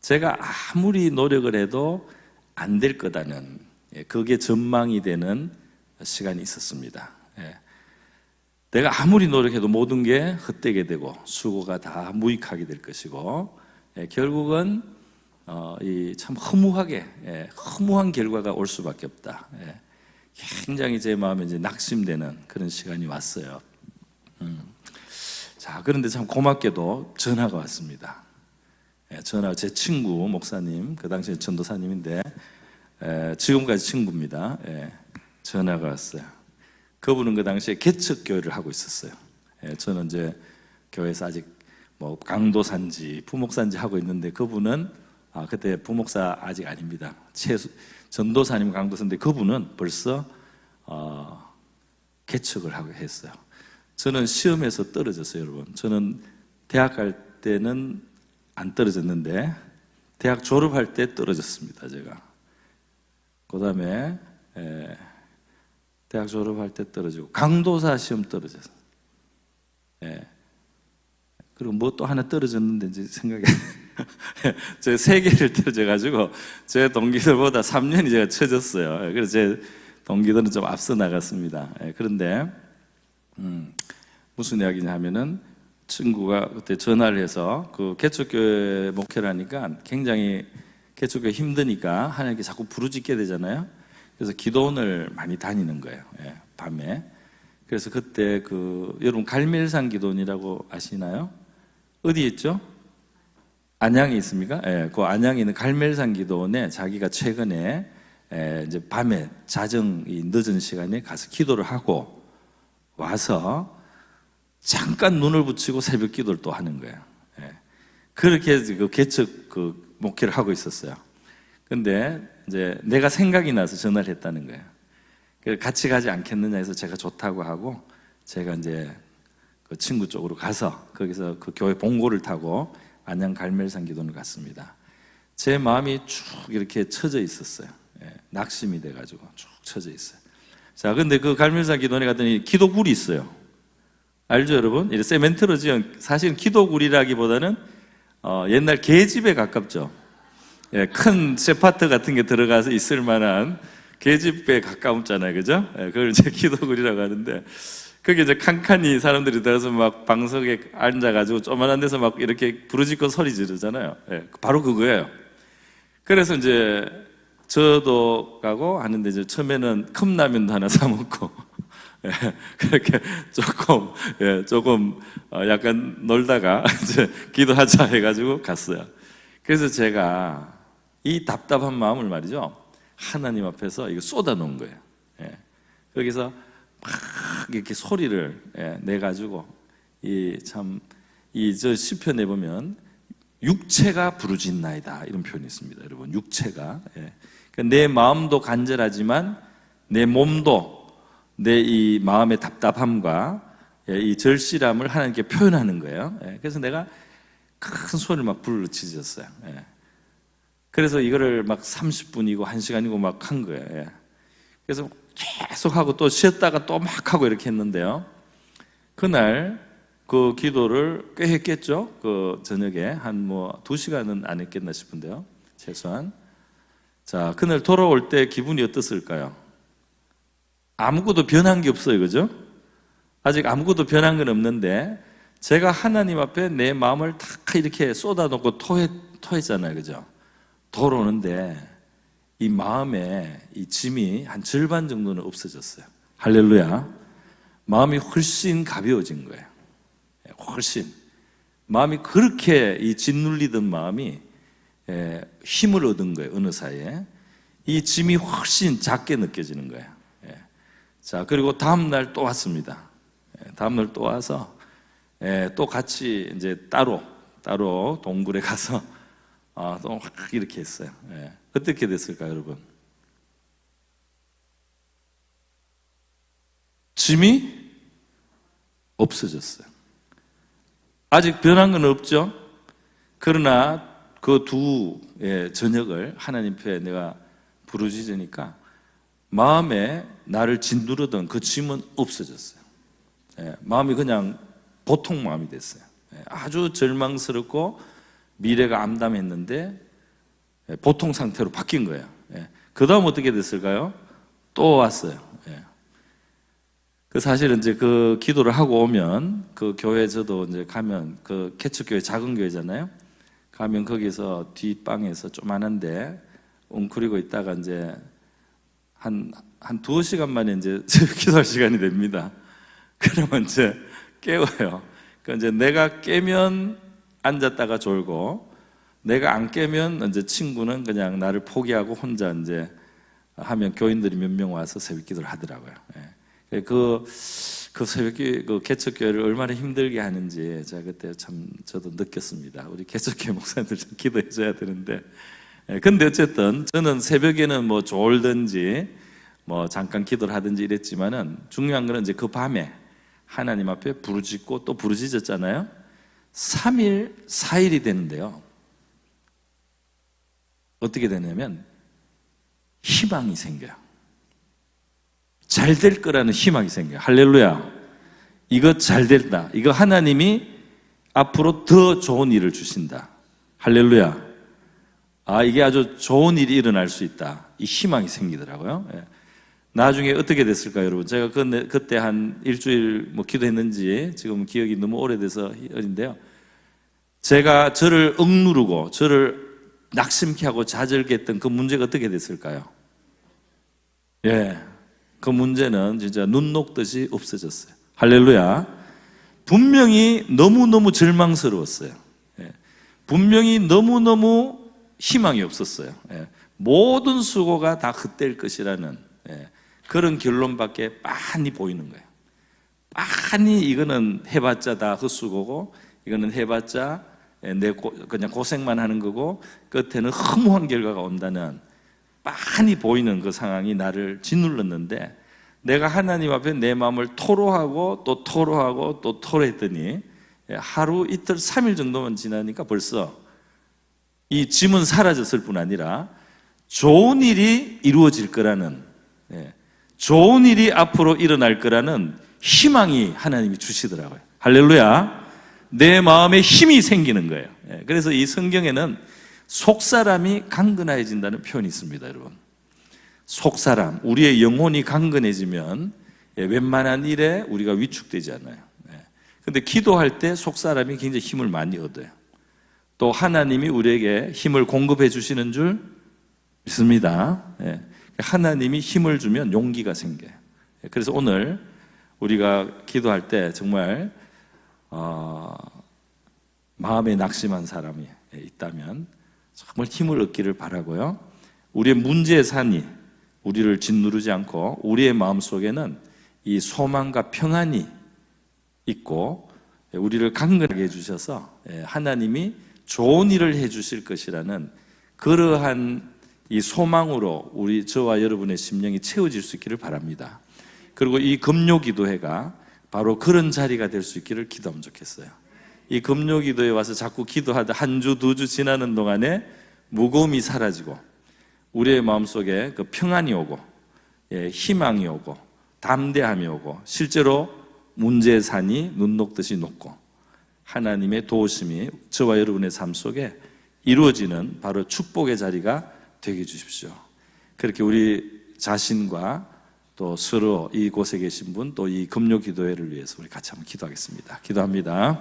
제가 아무리 노력을 해도 안 될 거다는 그게 전망이 되는 시간이 있었습니다. 내가 아무리 노력해도 모든 게 헛되게 되고 수고가 다 무익하게 될 것이고 결국은 참 허무한 결과가 올 수밖에 없다. 굉장히 제 마음에 이제 낙심되는 그런 시간이 왔어요. 자, 그런데 참 고맙게도 전화가 왔습니다. 전화, 제 친구 목사님, 그 당시에 전도사님인데 지금까지 친구입니다. 전화가 왔어요. 그분은 그 당시에 개척교회를 하고 있었어요. 저는 이제 교회에서 아직 뭐 강도산지, 부목산지 하고 있는데 그분은 그때 부목사 아직 아닙니다. 전도사님 강도사인데 그분은 벌써 개척을 하고 했어요. 저는 시험에서 떨어졌어요, 여러분. 저는 대학 갈 때는 안 떨어졌는데 대학 졸업할 때 떨어졌습니다, 제가. 그 다음에 대학 졸업할 때 떨어지고 강도사 시험 떨어졌어요. 그리고 뭐 또 하나 떨어졌는데 이제 생각이 제 3개를 떨어져가지고 제 동기들보다 3년이 제가 쳐졌어요. 그래서 제 동기들은 좀 앞서 나갔습니다. 그런데 무슨 이야기냐 하면은 친구가 그때 전화를 해서 그 개척교회 목회를 하니까 굉장히 개척교회 힘드니까 하나님께 자꾸 부르짖게 되잖아요. 그래서 기도원을 많이 다니는 거예요. 밤에. 그래서 그때 여러분 갈멜산 기도원이라고 아시나요? 어디 있죠? 안양에 있습니까? 그 안양에 있는 갈멜산 기도원에 자기가 최근에 이제 밤에 자정이 늦은 시간에 가서 기도를 하고 와서 잠깐 눈을 붙이고 새벽 기도를 또 하는 거예요. 그렇게 그 개척 목회를 하고 있었어요. 근데 이제 내가 생각이 나서 전화를 했다는 거예요. 그래서 같이 가지 않겠느냐 해서 제가 좋다고 하고 제가 이제 그 친구 쪽으로 가서 거기서 그 교회 봉고를 타고 안양 갈멜산 기도원을 갔습니다. 제 마음이 쭉 이렇게 쳐져 있었어요. 낙심이 돼가지고 쭉 쳐져 있어요. 자, 근데 그 갈멜산 기도원에 갔더니 기도굴이 있어요. 알죠, 여러분? 이 세멘트로 지은, 사실은 기도굴이라기보다는 옛날 계집에 가깝죠. 큰 세파트 같은 게 들어가서 있을 만한 계집에 가까웠잖아요, 그죠? 그걸 이제 기도굴이라고 하는데, 거기 이제 칸칸이 사람들이 들어서 막 방석에 앉아가지고 조만한 데서 막 이렇게 부르짖고 소리 지르잖아요. 바로 그거예요. 그래서 이제 저도 가고 하는데 이제 처음에는 컵라면도 하나 사 먹고 그렇게 조금 약간 놀다가 이제 기도하자 해가지고 갔어요. 그래서 제가 이 답답한 마음을 말이죠, 하나님 앞에서 이거 쏟아 놓은 거예요. 거기서 막 이렇게 소리를 내가지고 저 시편에 보면 육체가 부르짖나이다 이런 표현이 있습니다, 여러분. 육체가 그러니까 내 마음도 간절하지만 내 몸도 내 이 마음의 답답함과 이 절실함을 하나님께 표현하는 거예요. 그래서 내가 큰 소리를 막 부르짖었어요. 그래서 이거를 막 30분이고 1시간이고 막 한 거예요. 그래서 계속 하고 또 쉬었다가 또 막 하고 이렇게 했는데요. 그날 그 기도를 꽤 했겠죠. 그 저녁에 한 2시간은 안 했겠나 싶은데요, 최소한. 자, 그날 돌아올 때 기분이 어떻을까요? 아무것도 변한 게 없어요, 그죠? 아직 아무것도 변한 건 없는데 제가 하나님 앞에 내 마음을 다 이렇게 쏟아놓고 토했잖아요, 그죠? 돌아오는데 이 마음에 이 짐이 한 절반 정도는 없어졌어요. 할렐루야. 마음이 훨씬 가벼워진 거예요. 훨씬. 마음이 그렇게 이 짓눌리던 마음이 힘을 얻은 거예요, 어느 사이에. 이 짐이 훨씬 작게 느껴지는 거예요. 자, 그리고 다음날 또 왔습니다. 다음날 또 와서 또 같이 이제 따로 동굴에 가서 또 확 이렇게 했어요. 어떻게 됐을까요, 여러분? 짐이 없어졌어요. 아직 변한 건 없죠. 그러나 그 두 저녁을 하나님 앞에 내가 부르짖으니까 마음에 나를 짓누르던 그 짐은 없어졌어요. 마음이 그냥 보통 마음이 됐어요. 아주 절망스럽고 미래가 암담했는데 보통 상태로 바뀐 거예요. 그 다음 어떻게 됐을까요? 또 왔어요. 그 사실은 이제 그 기도를 하고 오면 그 교회 저도 이제 가면 그 개척교회 작은 교회잖아요. 가면 거기서 뒷방에서 조만한데 웅크리고 있다가 이제 한 2시간 만에 이제 기도할 시간이 됩니다. 그러면 이제 깨워요. 그러니까 이제 내가 깨면 앉았다가 졸고 내가 안 깨면 이제 친구는 그냥 나를 포기하고 혼자 이제 하면 교인들이 몇 명 와서 새벽 기도를 하더라고요. 그 새벽기 그 개척교회를 얼마나 힘들게 하는지 제가 그때 참 저도 느꼈습니다. 우리 개척교회 목사님들 좀 기도해 줘야 되는데. 근데 어쨌든 저는 새벽에는 뭐 졸든지 뭐 잠깐 기도를 하든지 이랬지만은 중요한 거는 이제 그 밤에 하나님 앞에 부르짖고 또 부르짖었잖아요. 3일, 4일이 되는데요. 어떻게 되냐면 희망이 생겨요. 잘 될 거라는 희망이 생겨요. 할렐루야. 이거 잘 된다. 이거 하나님이 앞으로 더 좋은 일을 주신다. 할렐루야. 이게 아주 좋은 일이 일어날 수 있다. 이 희망이 생기더라고요. 나중에 어떻게 됐을까요, 여러분? 제가 그때 한 일주일 뭐 기도했는지 지금 기억이 너무 오래돼서 어린데요. 제가 저를 억누르고 저를 낙심케 하고 좌절케 했던 그 문제가 어떻게 됐을까요? 그 문제는 진짜 눈 녹듯이 없어졌어요. 할렐루야. 분명히 너무너무 절망스러웠어요. 분명히 너무너무 희망이 없었어요. 모든 수고가 다 헛될 것이라는 그런 결론밖에 빤히 보이는 거예요. 빤히 이거는 해봤자 다 헛수고고 이거는 해봤자 그냥 고생만 하는 거고 끝에는 허무한 결과가 온다는 빤히 보이는 그 상황이 나를 짓눌렀는데 내가 하나님 앞에 내 마음을 토로하고 또 토로하고 또 토로했더니 하루 이틀 3일 정도만 지나니까 벌써 이 짐은 사라졌을 뿐 아니라 좋은 일이 이루어질 거라는 좋은 일이 앞으로 일어날 거라는 희망이 하나님이 주시더라고요. 할렐루야. 내 마음에 힘이 생기는 거예요. 그래서 이 성경에는 속사람이 강건해진다는 표현이 있습니다, 여러분. 속사람, 우리의 영혼이 강건해지면 웬만한 일에 우리가 위축되지 않아요. 근데 기도할 때 속사람이 굉장히 힘을 많이 얻어요. 또 하나님이 우리에게 힘을 공급해 주시는 줄 믿습니다. 하나님이 힘을 주면 용기가 생겨요. 그래서 오늘 우리가 기도할 때 정말 마음에 낙심한 사람이 있다면 정말 힘을 얻기를 바라고요. 우리의 문제의 산이 우리를 짓누르지 않고 우리의 마음속에는 이 소망과 평안이 있고 우리를 강건하게 해주셔서 하나님이 좋은 일을 해주실 것이라는 그러한 이 소망으로 저와 여러분의 심령이 채워질 수 있기를 바랍니다. 그리고 이 금요기도회가 바로 그런 자리가 될 수 있기를 기도하면 좋겠어요. 이 금요기도에 와서 자꾸 기도하다 한 주, 두 주 지나는 동안에 무거움이 사라지고 우리의 마음속에 그 평안이 오고 희망이 오고 담대함이 오고 실제로 문제의 산이 눈 녹듯이 녹고 하나님의 도우심이 저와 여러분의 삶 속에 이루어지는 바로 축복의 자리가 되게 해주십시오. 그렇게 우리 자신과 또 서로 이곳에 계신 분 또 이 금요기도회를 위해서 우리 같이 한번 기도하겠습니다. 기도합니다.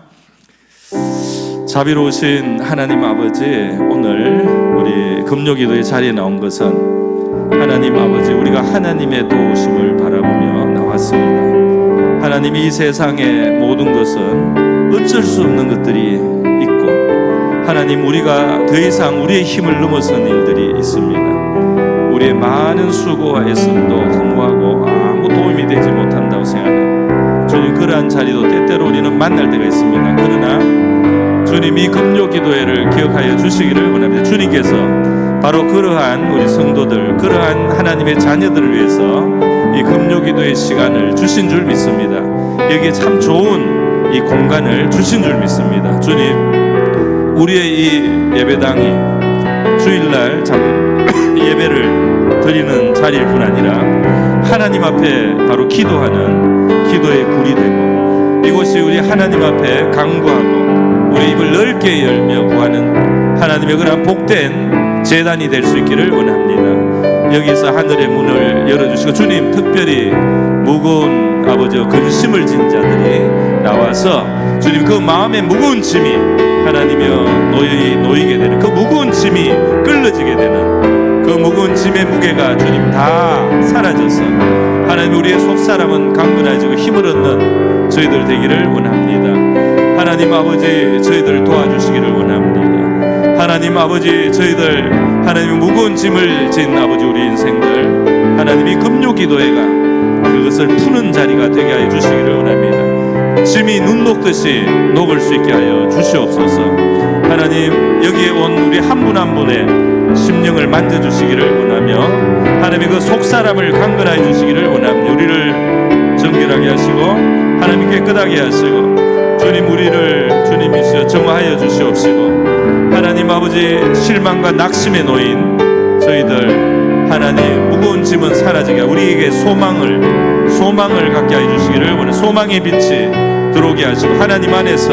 자비로우신 하나님 아버지, 오늘 우리 금요기도의 자리에 나온 것은 하나님 아버지 우리가 하나님의 도우심을 바라보며 나왔습니다. 하나님, 이 세상의 모든 것은 어쩔 수 없는 것들이 있고 하나님, 우리가 더 이상 우리의 힘을 넘어선 일들이 있습니다. 우리의 많은 수고와 애씀도 허무하고 아무 도움이 되지 못한다고 생각하는 주님, 그러한 자리도 때때로 우리는 만날 때가 있습니다. 그러나 주님, 이 금요기도회를 기억하여 주시기를 원합니다. 주님께서 바로 그러한 우리 성도들, 그러한 하나님의 자녀들을 위해서 이 금요기도의 시간을 주신 줄 믿습니다. 여기에 참 좋은 이 공간을 주신 줄 믿습니다. 주님, 우리의 이 예배당이 주일날 참 예배를 드리는 자리일 뿐 아니라 하나님 앞에 바로 기도하는 기도의 굴이 되고 이곳이 우리 하나님 앞에 간구하고 우리 입을 넓게 열며 구하는 하나님의 그런 복된 제단이 될 수 있기를 원합니다. 여기서 하늘의 문을 열어주시고 주님, 특별히 무거운 아버지와 근심을 진 자들이 나와서 주님, 그 마음의 무거운 짐이 하나님이여 놓이게 되는, 그 무거운 짐이 끌어지게 되는 그 무거운 짐의 무게가 주님 다 사라져서 하나님, 우리의 속사람은 강건해지고 힘을 얻는 저희들 되기를 원합니다. 하나님 아버지, 저희들을 도와주시기를 원합니다. 하나님 하나님 아버지, 저희들 하나님 무거운 짐을 진 아버지 우리 인생들 하나님이 금요 기도회가 그것을 푸는 자리가 되게 하여 주시기를 원합니다. 짐이 눈 녹듯이 녹을 수 있게 하여 주시옵소서. 하나님, 여기에 온 우리 한 분 한 분의 심령을 만져주시기를 원하며 하나님의 그 속사람을 강건하여 주시기를 원합니다. 우리를 정결하게 하시고 하나님 깨끗하게 하시고 주님, 우리를 주님이시여 정화하여 주시옵시고 하나님 아버지, 실망과 낙심에 놓인 저희들 하나님 무거운 짐은 사라지게 우리에게 소망을 갖게 하여 주시기를 원해. 소망의 빛이 들어오게 하시고 하나님 안에서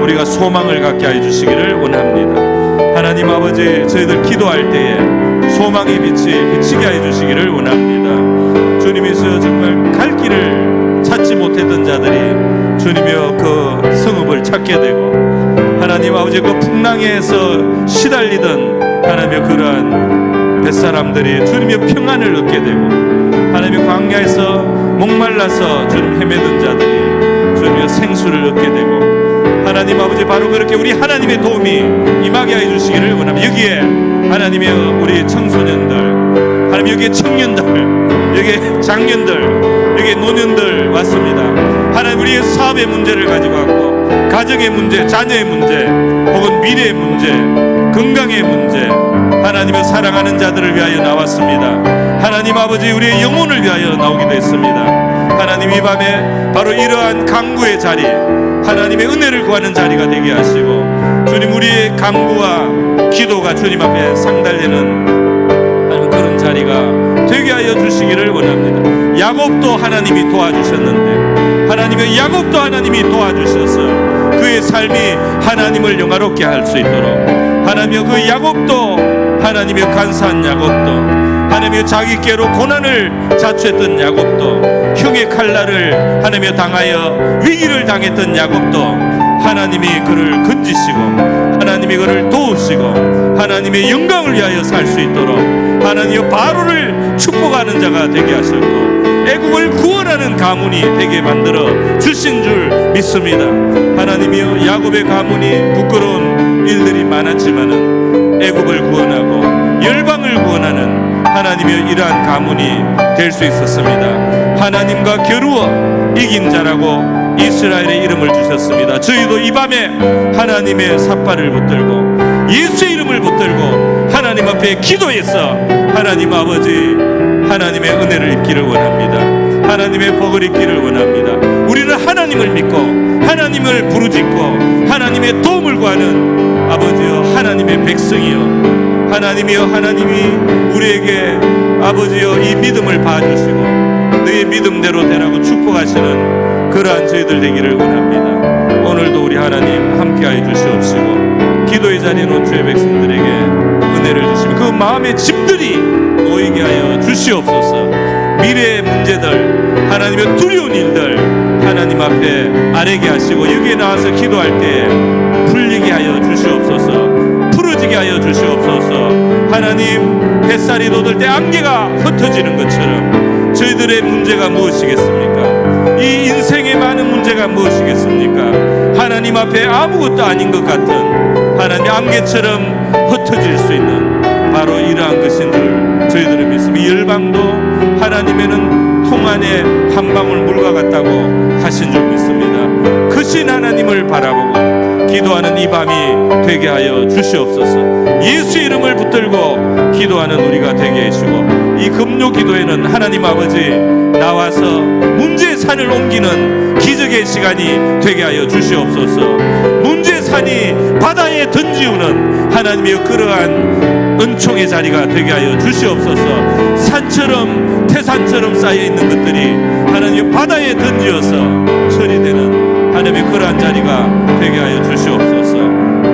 우리가 소망을 갖게 하여 주시기를 원합니다. 하나님 아버지, 저희들 기도할 때에 소망의 빛이 비치게 하여 주시기를 원합니다. 주님이시여 정말 갈 길을 찾지 못했던 자들이 주님이여 그 성읍을 찾게 되고 하나님 아버지, 그 풍랑에서 시달리던 하나님의 그러한 뱃사람들이 주님의 평안을 얻게 되고 하나님의 광야에서 목말라서 주님 헤매던 자들이 주님의 생수를 얻게 되고 하나님 아버지, 바로 그렇게 우리 하나님의 도움이 임하게 해 주시기를 원합니다. 여기에 하나님의 우리 청소년들, 하나님 여기에 청년들, 여기에 장년들, 여기에 노년들 왔습니다. 하나님, 우리의 사업의 문제를 가지고 왔고 가정의 문제, 자녀의 문제, 혹은 미래의 문제, 건강의 문제, 하나님의 사랑하는 자들을 위하여 나왔습니다. 하나님 아버지, 우리의 영혼을 위하여 나오기도 했습니다. 하나님, 이 밤에 바로 이러한 간구의 자리, 하나님의 은혜를 구하는 자리가 되게 하시고 주님, 우리의 간구와 기도가 주님 앞에 상달되는 그런 자리가 되게 하여 주시기를 원합니다. 야곱도 하나님이 도와주셨는데 하나님의 야곱도 하나님이 도와주셔서 그의 삶이 하나님을 영화롭게 할 수 있도록 하나님의 그 야곱도, 하나님의 간사한 야곱도, 하나님의 자기께로 고난을 자초했던 야곱도, 형의 칼날을 하나님의 당하여 위기를 당했던 야곱도 하나님이 그를 건지시고 하나님이 그를 도우시고 하나님의 영광을 위하여 살 수 있도록 하나님의 바로를 축복하는 자가 되게 하셨고 애국을 구원하는 가문이 되게 만들어 주신 줄 믿습니다. 하나님이여, 야곱의 가문이 부끄러운 일들이 많았지만은 애국을 구원하고 열방을 구원하는 하나님의 이러한 가문이 될 수 있었습니다. 하나님과 겨루어 이긴 자라고 이스라엘의 이름을 주셨습니다. 저희도 이 밤에 하나님의 삿발을 붙들고 예수의 이름을 붙들고 하나님 앞에 기도해서 하나님 아버지, 하나님의 은혜를 입기를 원합니다. 하나님의 복을 입기를 원합니다. 우리는 하나님을 믿고 하나님을 부르짖고 하나님의 도움을 구하는 아버지여 하나님의 백성이여 하나님이여, 하나님이 우리에게 아버지여 이 믿음을 봐주시고 너의 믿음대로 되라고 축복하시는 그러한 저희들 되기를 원합니다. 오늘도 우리 하나님 함께하여 주시옵시고 기도의 자리에 놓은 주의 백성들에게 은혜를 주시고 그 마음의 짐들이 놓이게 하여 주시옵소서. 미래의 문제들, 하나님의 두려운 일들 하나님 앞에 아뢰게 하시고 여기에 나와서 기도할 때 풀리게 하여 주시옵소서. 풀어지게 하여 주시옵소서. 하나님, 햇살이 돋을 때 안개가 흩어지는 것처럼 저희들의 문제가 무엇이겠습니까? 이 인생의 많은 문제가 무엇이겠습니까? 하나님 앞에 아무것도 아닌 것 같은 하나님 안개처럼 흩어질 수 있는 바로 이러한 것인 줄 저희들은 믿습니다. 열방도 하나님에는 통 안에 한 방울 물과 같다고 하신 줄 믿습니다. 크신 하나님을 바라보고 기도하는 이 밤이 되게 하여 주시옵소서. 예수 이름을 붙들고 기도하는 우리가 되게 해주시고 이 금요 기도에는 하나님 아버지 나와서 문제의 산을 옮기는 기적의 시간이 되게 하여 주시옵소서. 문제의 산이 바다에 던지우는 하나님의 그러한 은총의 자리가 되게 하여 주시옵소서. 산처럼 태산처럼 쌓여있는 것들이 하나님 바다에 던지어서 처리되는 하나님의 그러한 자리가 되게 하여 주시옵소서.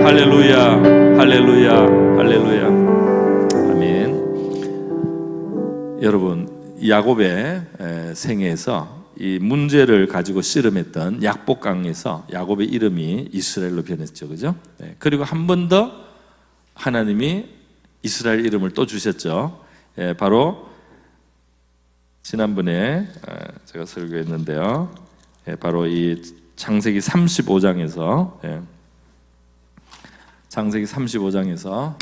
할렐루야, 할렐루야, 할렐루야. 아멘. 여러분, 야곱의 생애에서 이 문제를 가지고 씨름했던 약복강에서 야곱의 이름이 이스라엘로 변했죠, 그죠? 네. 그리고 한 번 더 하나님이 이스라엘 이름을 또 주셨죠. 바로 지난번에 제가 설교했는데요. 바로 이 창세기 35장에서 창세기 35장에서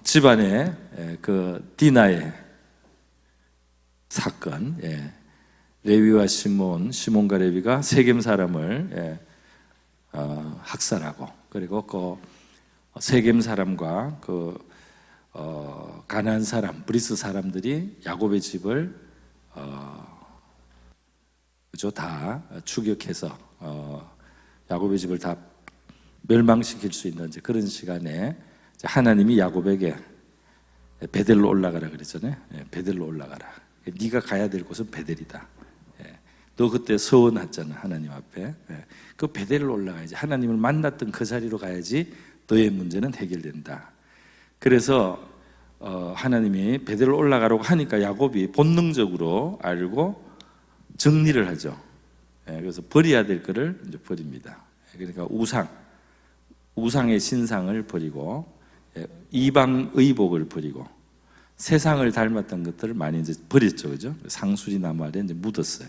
집안의 그 디나의 사건, 레위와 시몬과 레위가 세겜 사람을 학살하고, 그리고 그 세겜 사람과 그 가나안 사람, 브리스 사람들이 야곱의 집을 다 추격해서 야곱의 집을 다 멸망시킬 수 있는 그런 시간에 하나님이 야곱에게 베델로 올라가라 그랬잖아요. 베델로 올라가라. 네가 가야 될 곳은 베델이다. 너 그때 서원했잖아, 하나님 앞에. 그 베델로 올라가야지. 하나님을 만났던 그 자리로 가야지 너의 문제는 해결된다. 그래서 하나님이 베델로 올라가라고 하니까 야곱이 본능적으로 알고 정리를 하죠. 그래서 버려야 될 거를 이제 버립니다. 그러니까 우상의 신상을 버리고, 이방 의복을 버리고, 세상을 닮았던 것들을 많이 이제 버렸죠, 그죠? 상수리 나무 아래 이제 묻었어요.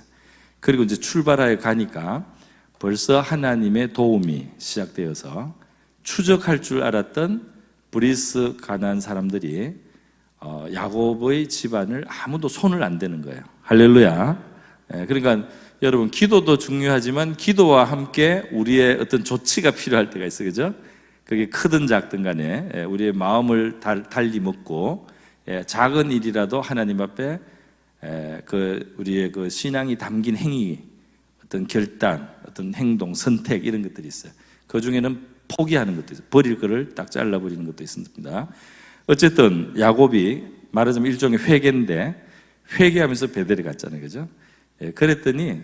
그리고 이제 출발하여 가니까 벌써 하나님의 도움이 시작되어서 추적할 줄 알았던 브리스 가나안 사람들이 야곱의 집안을 아무도 손을 안 대는 거예요. 할렐루야. 그러니까 여러분, 기도도 중요하지만 기도와 함께 우리의 어떤 조치가 필요할 때가 있어요, 그죠? 그게 크든 작든 간에 우리의 마음을 달리 먹고, 작은 일이라도 하나님 앞에 우리의 그 신앙이 담긴 행위, 어떤 결단, 어떤 행동, 선택, 이런 것들이 있어요. 그 중에는 포기하는 것도 있어요. 버릴 거를 딱 잘라버리는 것도 있습니다. 어쨌든 야곱이 말하자면 일종의 회개인데, 회개하면서 베델에 갔잖아요, 그죠? 그랬더니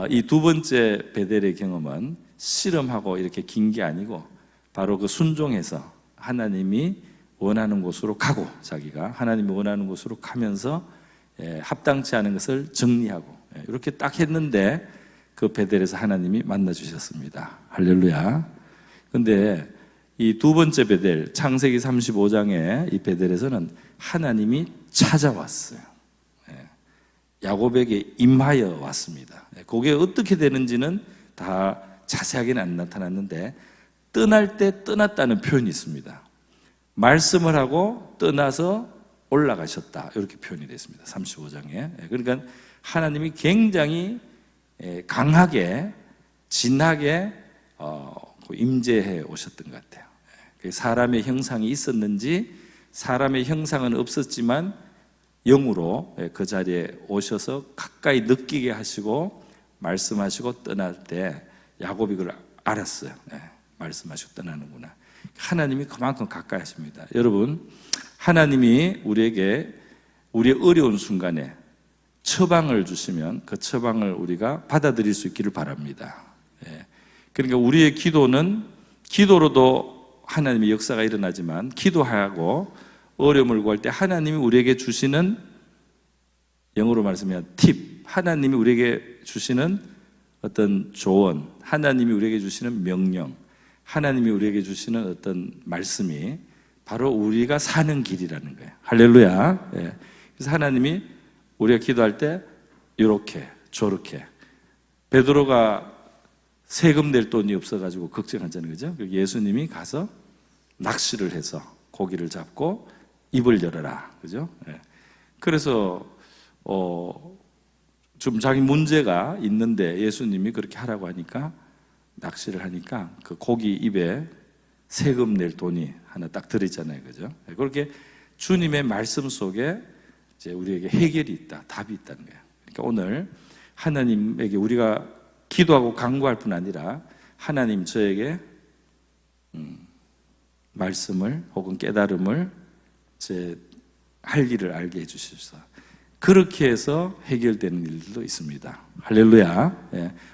이 두 번째 베델의 경험은 씨름하고 이렇게 긴 게 아니고 바로 그 순종해서 하나님이 원하는 곳으로 가고, 자기가 하나님이 원하는 곳으로 가면서 합당치 않은 것을 정리하고, 이렇게 딱 했는데 그 베델에서 하나님이 만나 주셨습니다. 할렐루야. 근데 이 두 번째 베델, 창세기 35장의 이 베델에서는 하나님이 찾아왔어요. 야곱에게 임하여 왔습니다. 그게 어떻게 되는지는 다 자세하게는 안 나타났는데, 떠날 때 떠났다는 표현이 있습니다. 말씀을 하고 떠나서 올라가셨다, 이렇게 표현이 되어 있습니다. 35장에. 그러니까 하나님이 굉장히 강하게, 진하게 임재해 오셨던 것 같아요. 사람의 형상이 있었는지, 사람의 형상은 없었지만 영으로 그 자리에 오셔서 가까이 느끼게 하시고 말씀하시고 떠날 때 야곱이 그걸 알았어요. 말씀하시고 떠나는구나. 하나님이 그만큼 가까이 하십니다. 여러분, 하나님이 우리에게 우리의 어려운 순간에 처방을 주시면 그 처방을 우리가 받아들일 수 있기를 바랍니다. 그러니까 우리의 기도로도 하나님의 역사가 일어나지만, 기도하고 어려움을 구할 때 하나님이 우리에게 주시는, 영어로 말하면 팁, 하나님이 우리에게 주시는 어떤 조언, 하나님이 우리에게 주시는 명령, 하나님이 우리에게 주시는 어떤 말씀이 바로 우리가 사는 길이라는 거예요. 할렐루야. 그래서 하나님이 우리가 기도할 때 이렇게 저렇게, 베드로가 세금 낼 돈이 없어가지고 걱정하잖아요, 그죠? 예수님이 가서 낚시를 해서 고기를 잡고 입을 열어라, 그죠? 그래서 좀 자기 문제가 있는데 예수님이 그렇게 하라고 하니까 낚시를 하니까 그 고기 입에 세금 낼 돈이 하나 딱 들어있잖아요, 그죠? 그렇게 주님의 말씀 속에 이제 우리에게 해결이 있다, 답이 있다는 거예요. 그러니까 오늘 하나님에게 우리가 기도하고 간구할 뿐 아니라, 하나님 저에게 말씀을 혹은 깨달음을 제 할 일을 알게 해주셔서, 그렇게 해서 해결되는 일들도 있습니다. 할렐루야.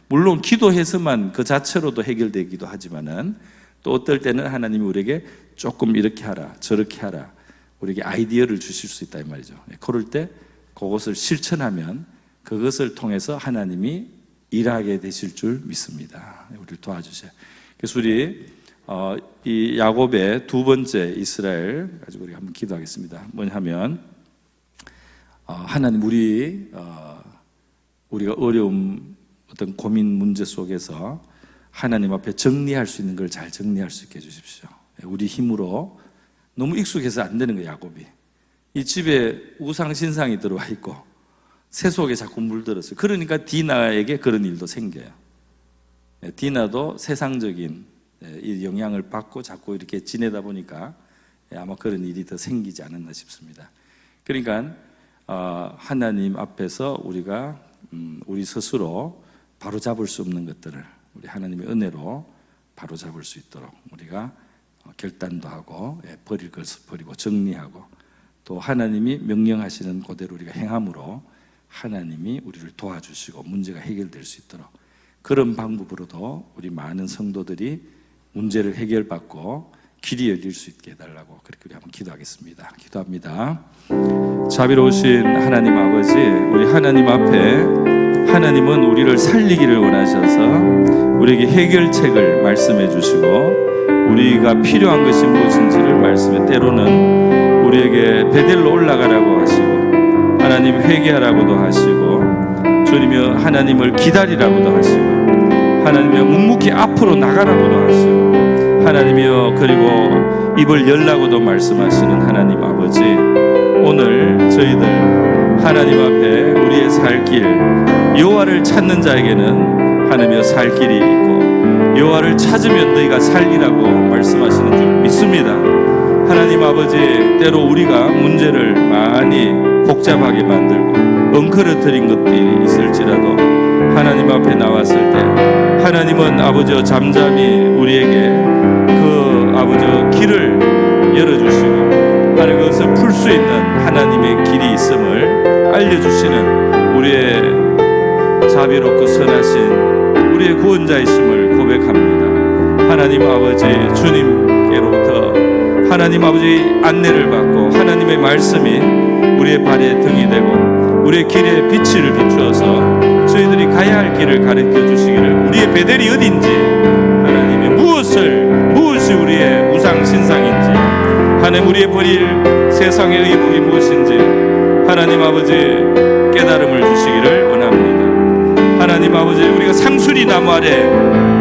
물론 기도해서만 그 자체로도 해결되기도 하지만은, 또 어떨 때는 하나님이 우리에게 조금 이렇게 하라, 저렇게 하라, 우리에게 아이디어를 주실 수 있다, 이 말이죠. 그럴 때 그것을 실천하면 그것을 통해서 하나님이 일하게 되실 줄 믿습니다. 우리를 도와주세요. 그래서 우리 이 야곱의 두 번째 이스라엘 가지고 우리 한번 기도하겠습니다. 뭐냐 하면, 하나님, 우리가 어려움, 어떤 고민 문제 속에서 하나님 앞에 정리할 수 있는 걸 잘 정리할 수 있게 해주십시오. 우리 힘으로 너무 익숙해서 안 되는 거예요. 야곱이 이 집에 우상 신상이 들어와 있고 새 속에 자꾸 물들었어요. 그러니까 디나에게 그런 일도 생겨요. 디나도 세상적인 이 영향을 받고 자꾸 이렇게 지내다 보니까 아마 그런 일이 더 생기지 않았나 싶습니다. 그러니까 하나님 앞에서 우리가 우리 스스로 바로잡을 수 없는 것들을 우리 하나님의 은혜로 바로잡을 수 있도록 우리가 결단도 하고 버릴 것을 버리고 정리하고 또 하나님이 명령하시는 그대로 우리가 행함으로 하나님이 우리를 도와주시고 문제가 해결될 수 있도록 그런 방법으로도 우리 많은 성도들이 문제를 해결받고 길이 열릴 수 있게 해달라고 그렇게 우리 한번 기도하겠습니다. 기도합니다. 자비로우신 하나님 아버지, 우리 하나님 앞에 하나님은 우리를 살리기를 원하셔서 우리에게 해결책을 말씀해 주시고 우리가 필요한 것이 무엇인지를 말씀해 때로는 우리에게 베델로 올라가라고 하시고 하나님 회개하라고도 하시고 주님이여 하나님을 기다리라고도 하시고 하나님이여 묵묵히 앞으로 나가라고도 하시고 하나님이여 그리고 입을 열라고도 말씀하시는 하나님 아버지, 오늘 저희들 하나님 앞에 우리의 살 길 여호와를 찾는 자에게는 하나님이여 살 길이 있고 여호와를 찾으면 너희가 살리라고 말씀하시는 줄 믿습니다. 하나님 아버지, 때로 우리가 문제를 많이 복잡하게 만들고 엉클어뜨린 것들이 있을지라도 하나님 앞에 나왔을 때 하나님은 아버지 잠잠히 우리에게 그 아버지 길을 열어주시고 하나님 그것을 풀 수 있는 하나님의 길이 있음을 알려주시는 우리의 자비롭고 선하신 우리의 구원자이심을 고백합니다. 하나님 아버지 주님께로부터 하나님 아버지 안내를 받고 하나님의 말씀이 우리의 발에 등이 되고 우리의 길에 빛을 비추어서 저희들이 가야 할 길을 가르쳐 주시기를, 우리의 베델이 어딘지 하나님이 무엇이 우리의 우상 신상인지 하나님 우리의 버릴 세상의 의복이 무엇인지 하나님 아버지 깨달음을 주시기를 원합니다. 하나님 아버지 우리가 상수리 나무 아래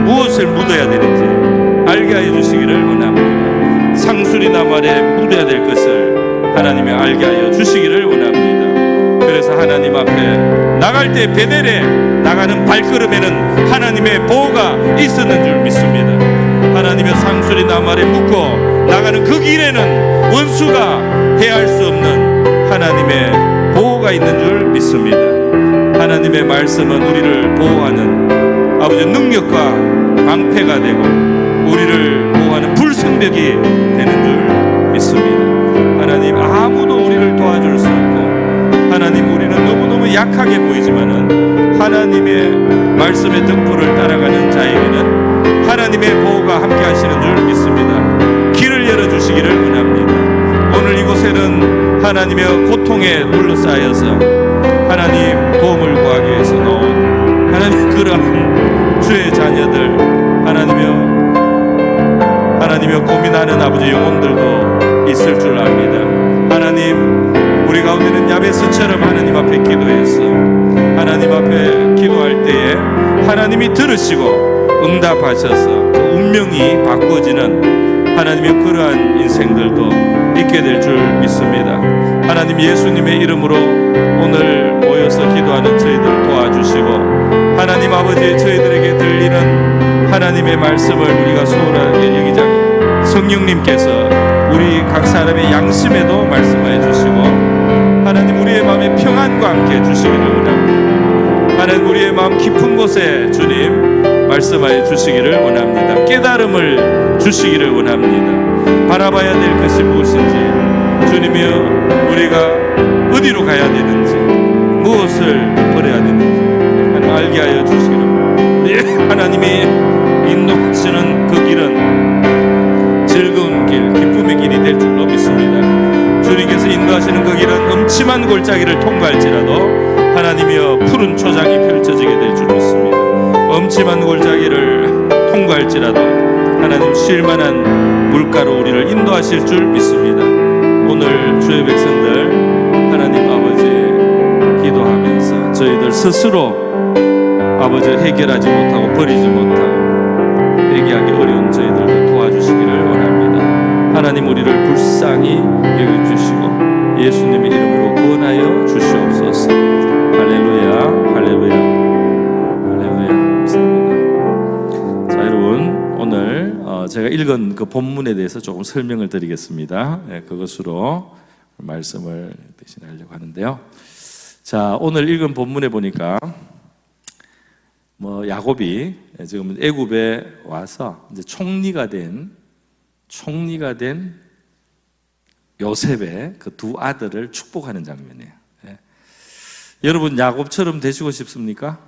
무엇을 묻어야 되는지 알게 하여 주시기를 원합니다. 상수리 나무 아래 묻어야 될 것을 하나님이 알게 하여 주시기를 원합니다. 그래서 하나님 앞에 나갈 때 베델에 나가는 발걸음에는 하나님의 보호가 있었는 줄 믿습니다. 하나님의 상수리 나무 아래 묻고 나가는 그 길에는 원수가 해할 수 없는 하나님의 보호가 있는 줄 믿습니다. 하나님의 말씀은 우리를 보호하는 아버지 능력과 방패가 되고 우리를 보호하는 불성벽이 되는 줄 믿습니다. 하나님 아무도 우리를 도와줄 수 없고 하나님 우리는 너무너무 약하게 보이지만은 하나님의 말씀의 등불을 따라가는 자에게는 하나님의 보호가 함께 하시는 줄 믿습니다. 길을 열어주시기를 원합니다. 오늘 이곳에는 하나님의 고통에 둘러싸여서 하나님 도움을 구하기 위해서 놓은 하나님 그러한 주의 자녀들 하나님이여 고민하는 아버지 영혼들도 있을 줄 압니다. 하나님 우리 가운데는 야베스처럼 하나님 앞에 기도해서 하나님 앞에 기도할 때에 하나님이 들으시고 응답하셔서 그 운명이 바꿔지는 하나님의 그러한 인생들도 있게 될 줄 믿습니다. 하나님 예수님의 이름으로 오늘 모여서 기도하는 저희들 도와주시고 하나님 아버지 저희들에게 들리는 하나님의 말씀을 우리가 소홀하게 여기지 않고 성령님께서 우리 각 사람의 양심에도 말씀하여 주시고 하나님 우리의 마음에 평안과 함께 주시기를 원합니다. 하나님 우리의 마음 깊은 곳에 주님 말씀하여 주시기를 원합니다. 깨달음을 주시기를 원합니다. 바라봐야 될 것이 무엇인지 주님이여 우리가 어디로 가야 되는지 무엇을 버려야 되는지 하나님 알게 하여 주시기를, 우리 하나님이 인도하시는 그 길은 즐거운 길 기쁨의 길이 될 줄로 믿습니다. 주님께서 인도하시는 그 길은 음침한 골짜기를 통과할지라도 하나님이여 푸른 초장이 펼쳐지게 될 줄 믿습니다. 음침한 골짜기를 통과할지라도 하나님 쉴만한 물가로 우리를 인도하실 줄 믿습니다. 오늘 주의 백성들 하나님 아버지 기도하면서 저희들 스스로 아버지 해결하지 못하고 버리지 못하고 얘기하기 어려운 저희들도 도와주시기를 원합니다. 하나님, 우리를 불쌍히 여겨주시고 예수님의 이름으로 구원하여 주시옵소서. 할렐루야, 할렐루야, 할렐루야. 감사합니다. 자, 여러분, 오늘 제가 읽은 그 본문에 대해서 조금 설명을 드리겠습니다. 그것으로 말씀을 대신하려고 하는데요. 자, 오늘 읽은 본문에 보니까 야곱이 지금 애굽에 와서 이제 총리가 된 요셉의 그 두 아들을 축복하는 장면이에요. 여러분, 야곱처럼 되시고 싶습니까?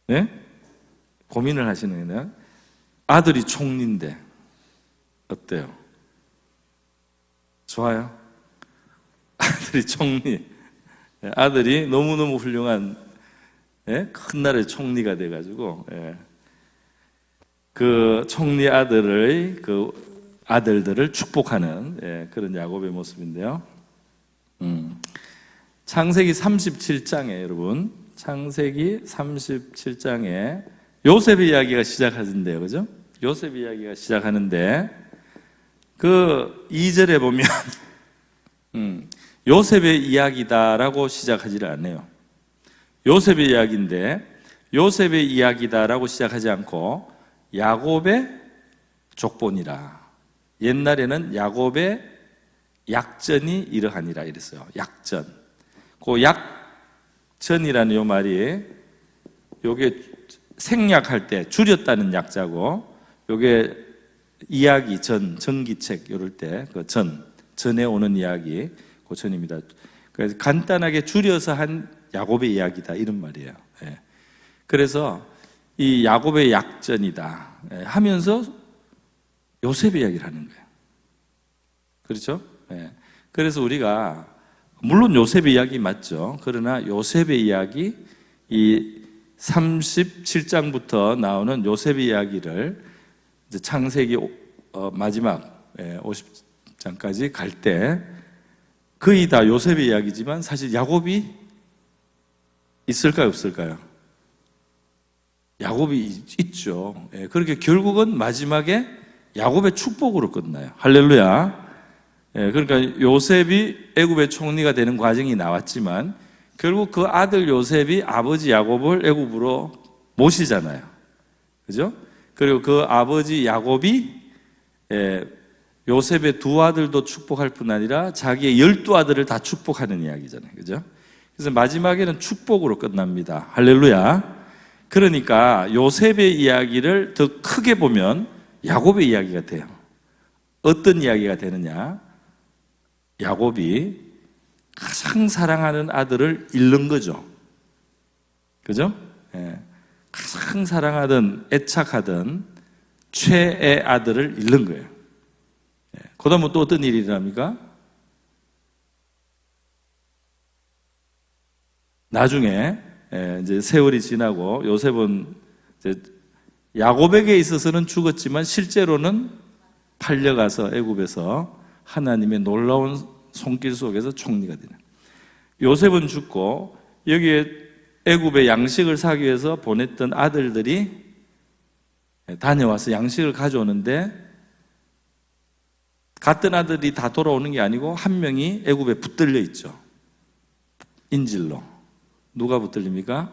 네? 고민을 하시는 거예요. 아들이 총리인데 어때요? 좋아요? 아들이 총리, 아들이 너무너무 훌륭한 큰 나라의 총리가 돼가지고 그 총리 아들의 그 아들들을 축복하는 그런 야곱의 모습인데요. 창세기 37장에 여러분, 창세기 37장에 요셉의 이야기가 시작하는데요, 그죠? 요셉의 이야기가 시작하는데 그 2절에 보면 요셉의 이야기다라고 시작하지를 않아요. 요셉의 이야기인데 요셉의 이야기다라고 시작하지 않고 야곱의 족본이라. 옛날에는 야곱의 약전이 이러하니라 이랬어요. 약전. 그 약전이라는 요 말이 요게 생략할 때 줄였다는 약자고, 요게 이야기 전기책 요럴 때 그 전에 오는 이야기 그 전입니다. 그래서 간단하게 줄여서 한 야곱의 이야기다 이런 말이에요. 그래서 이 야곱의 약전이다 하면서 요셉의 이야기를 하는 거예요. 그렇죠? 그래서 우리가 물론 요셉의 이야기 맞죠. 그러나 요셉의 이야기, 이 37장부터 나오는 요셉의 이야기를 이제 창세기 마지막 50장까지 갈 때 거의 다 요셉의 이야기지만 사실 야곱이 있을까요, 없을까요? 야곱이 있죠. 그렇게 결국은 마지막에 야곱의 축복으로 끝나요. 할렐루야. 그러니까 요셉이 애굽의 총리가 되는 과정이 나왔지만 결국 그 아들 요셉이 아버지 야곱을 애굽으로 모시잖아요. 그죠? 그리고 그 아버지 야곱이 요셉의 두 아들도 축복할 뿐 아니라 자기의 12아들을 다 축복하는 이야기잖아요. 그죠? 그래서 마지막에는 축복으로 끝납니다. 할렐루야. 그러니까 요셉의 이야기를 더 크게 보면 야곱의 이야기가 돼요. 어떤 이야기가 되느냐? 야곱이 가장 사랑하는 아들을 잃는 거죠. 그죠? 가장 사랑하던, 애착하던 최애 아들을 잃는 거예요. 그 다음은 또 어떤 일이 일어납니까? 나중에 이제 세월이 지나고 요셉은 이제 야곱에게 있어서는 죽었지만 실제로는 팔려가서 애굽에서 하나님의 놀라운 손길 속에서 총리가 되는. 요셉은 죽고 여기에 애굽에 양식을 사기 위해서 보냈던 아들들이 다녀와서 양식을 가져오는데 갔던 아들이 다 돌아오는 게 아니고 한 명이 애굽에 붙들려 있죠. 인질로. 누가 붙들립니까?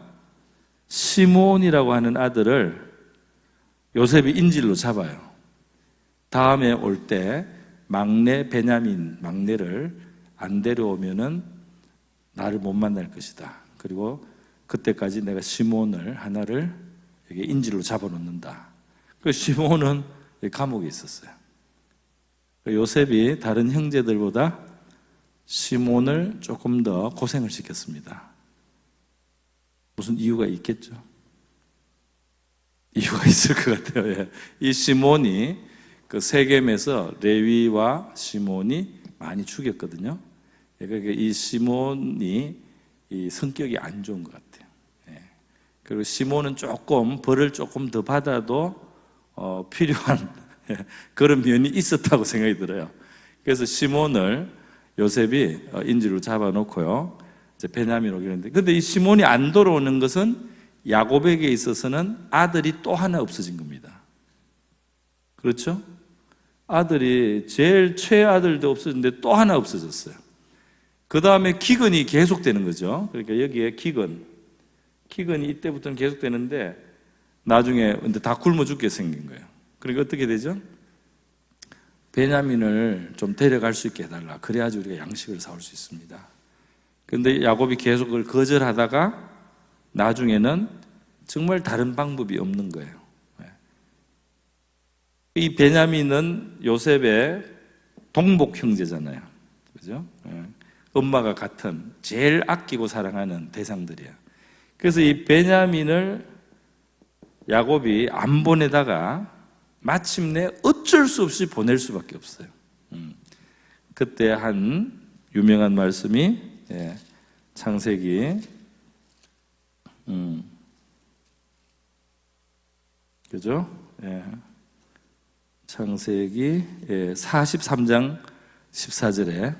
시몬이라고 하는 아들을 요셉이 인질로 잡아요. 다음에 올 때 막내 베냐민, 막내를 안 데려오면은 나를 못 만날 것이다. 그리고 그때까지 내가 시몬을 하나를 여기 인질로 잡아놓는다. 그 시몬은 감옥에 있었어요. 요셉이 다른 형제들보다 시몬을 조금 더 고생을 시켰습니다. 무슨 이유가 있겠죠? 이유가 있을 것 같아요. 이 시몬이 그 세겜에서 레위와 시몬이 많이 죽였거든요. 그러니까 이 시몬이 이 성격이 안 좋은 것 같아요. 그리고 시몬은 조금 벌을 조금 더 받아도 필요한 그런 면이 있었다고 생각이 들어요. 그래서 시몬을 요셉이 인질로 잡아놓고요. 이제 베냐민 오기로 했는데, 근데 이 시몬이 안 돌아오는 것은 야곱에게 있어서는 아들이 또 하나 없어진 겁니다. 그렇죠? 아들이 제일 최아들도 없어졌는데 또 하나 없어졌어요. 그 다음에 기근이 계속되는 거죠. 그러니까 여기에 기근이 이때부터는 계속되는데 나중에 다 굶어 죽게 생긴 거예요. 그러니까 어떻게 되죠? 베냐민을 좀 데려갈 수 있게 해달라. 그래야지 우리가 양식을 사올 수 있습니다. 그런데 야곱이 계속 그걸 거절하다가 나중에는 정말 다른 방법이 없는 거예요. 이 베냐민은 요셉의 동복 형제잖아요. 그죠? 엄마가 같은 제일 아끼고 사랑하는 대상들이야. 그래서 이 베냐민을 야곱이 안 보내다가 마침내 어쩔 수 없이 보낼 수밖에 없어요. 그때 한 유명한 말씀이 창세기 그죠? 창세기 43장 14절에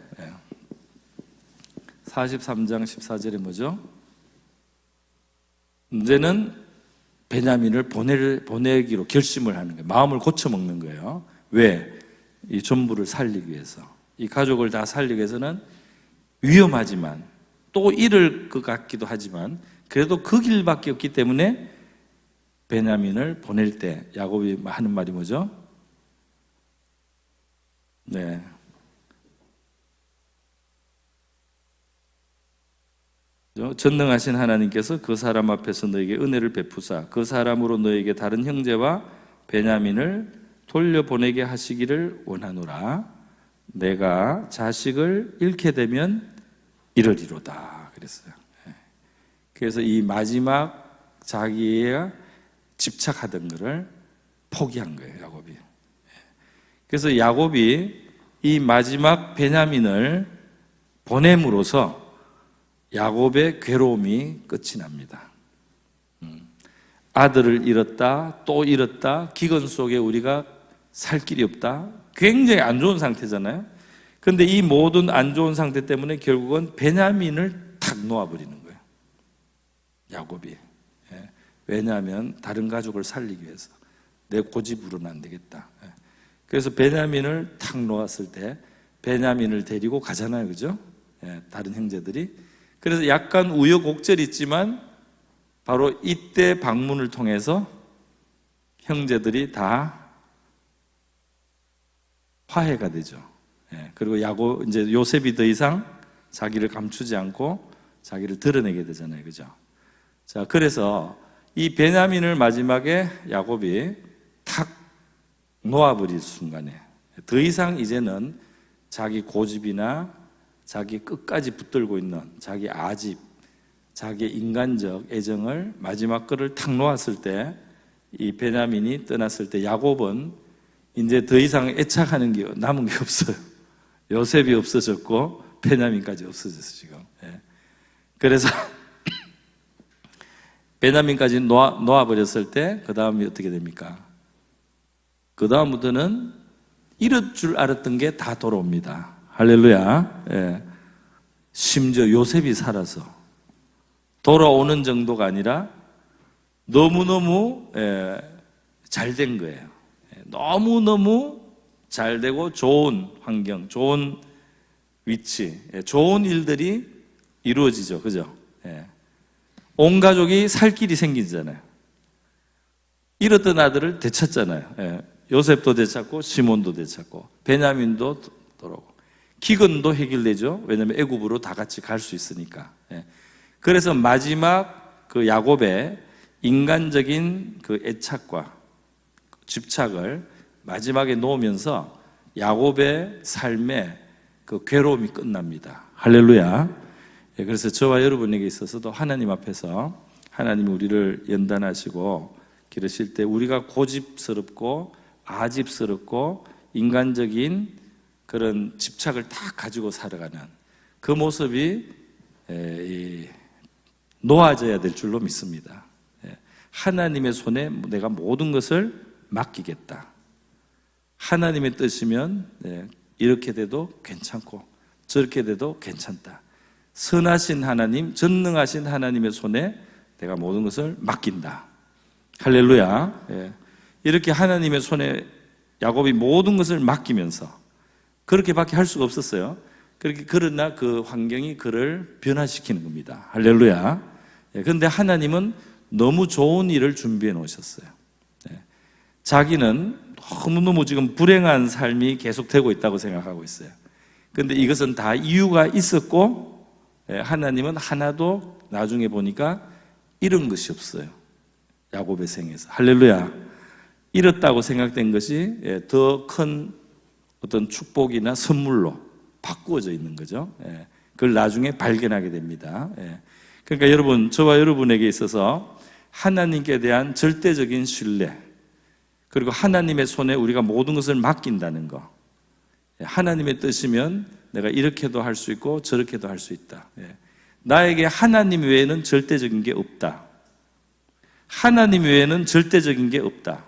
43장 14절에 뭐죠? 이제는 베냐민을 보내기로 결심을 하는 거예요. 마음을 고쳐먹는 거예요. 왜? 이 전부를 살리기 위해서. 이 가족을 다 살리기 위해서는 위험하지만 또 잃을 것 같기도 하지만 그래도 그 길밖에 없기 때문에 베냐민을 보낼 때 야곱이 하는 말이 뭐죠? 네. 전능하신 하나님께서 그 사람 앞에서 너에게 은혜를 베푸사 그 사람으로 너에게 다른 형제와 베냐민을 돌려보내게 하시기를 원하노라. 내가 자식을 잃게 되면 이러리로다 그랬어요. 그래서 이 마지막 자기가 집착하던 것을 포기한 거예요, 야곱이. 그래서 야곱이 이 마지막 베냐민을 보냄으로써 야곱의 괴로움이 끝이 납니다. 아들을 잃었다, 또 잃었다, 기근 속에 우리가 살 길이 없다. 굉장히 안 좋은 상태잖아요. 그런데 이 모든 안 좋은 상태 때문에 결국은 베냐민을 탁 놓아버리는 거예요. 야곱이. 왜냐하면 다른 가족을 살리기 위해서 내 고집으로는 안 되겠다. 그래서 베냐민을 탁 놓았을 때 베냐민을 데리고 가잖아요, 그죠? 다른 형제들이. 그래서 약간 우여곡절이 있지만 바로 이때 방문을 통해서 형제들이 다 화해가 되죠. 그리고 이제 요셉이 더 이상 자기를 감추지 않고 자기를 드러내게 되잖아요, 그죠? 자, 그래서 이 베냐민을 마지막에 야곱이 탁 놓아버릴 순간에 더 이상 이제는 자기 고집이나 자기 끝까지 붙들고 있는 자기 아집, 자기 인간적 애정을 마지막 거를 탁 놓았을 때 이 베냐민이 떠났을 때 야곱은 이제 더 이상 애착하는 게 남은 게 없어요. 요셉이 없어졌고 베냐민까지 없어졌어요, 지금. 그래서 베냐민까지 놓아버렸을 때 그 다음이 어떻게 됩니까? 그 다음부터는 이럴 줄 알았던 게 다 돌아옵니다. 할렐루야. 심지어 요셉이 살아서 돌아오는 정도가 아니라 너무너무 잘 된 거예요. 너무너무 잘 되고 좋은 환경, 좋은 위치, 좋은 일들이 이루어지죠. 그죠? 온 가족이 살 길이 생기잖아요. 잃었던 아들을 되찾잖아요. 요셉도 되찾고 시몬도 되찾고 베냐민도 돌아오고 기근도 해결되죠. 왜냐하면 애굽으로 다 같이 갈 수 있으니까. 그래서 마지막 그 야곱의 인간적인 그 애착과 집착을 마지막에 놓으면서 야곱의 삶의 그 괴로움이 끝납니다. 할렐루야. 그래서 저와 여러분에게 있어서도 하나님 앞에서 하나님이 우리를 연단하시고 기르실 때 우리가 고집스럽고 아집스럽고 인간적인 그런 집착을 다 가지고 살아가는 그 모습이 놓아져야 될 줄로 믿습니다. 하나님의 손에 내가 모든 것을 맡기겠다. 하나님의 뜻이면 이렇게 돼도 괜찮고 저렇게 돼도 괜찮다. 선하신 하나님, 전능하신 하나님의 손에 내가 모든 것을 맡긴다. 할렐루야. 예. 이렇게 하나님의 손에 야곱이 모든 것을 맡기면서 그렇게밖에 할 수가 없었어요. 그러나 그 환경이 그를 변화시키는 겁니다. 할렐루야. 예. 그런데 하나님은 너무 좋은 일을 준비해 놓으셨어요. 예. 자기는 너무너무 지금 불행한 삶이 계속되고 있다고 생각하고 있어요. 그런데 이것은 다 이유가 있었고, 하나님은 하나도 나중에 보니까 잃은 것이 없어요. 야곱의 생에서. 할렐루야. 잃었다고 생각된 것이 더 큰 어떤 축복이나 선물로 바꾸어져 있는 거죠. 그걸 나중에 발견하게 됩니다. 그러니까 여러분, 저와 여러분에게 있어서 하나님께 대한 절대적인 신뢰, 그리고 하나님의 손에 우리가 모든 것을 맡긴다는 거, 하나님의 뜻이면 내가 이렇게도 할 수 있고 저렇게도 할 수 있다. 나에게 하나님 외에는 절대적인 게 없다. 하나님 외에는 절대적인 게 없다.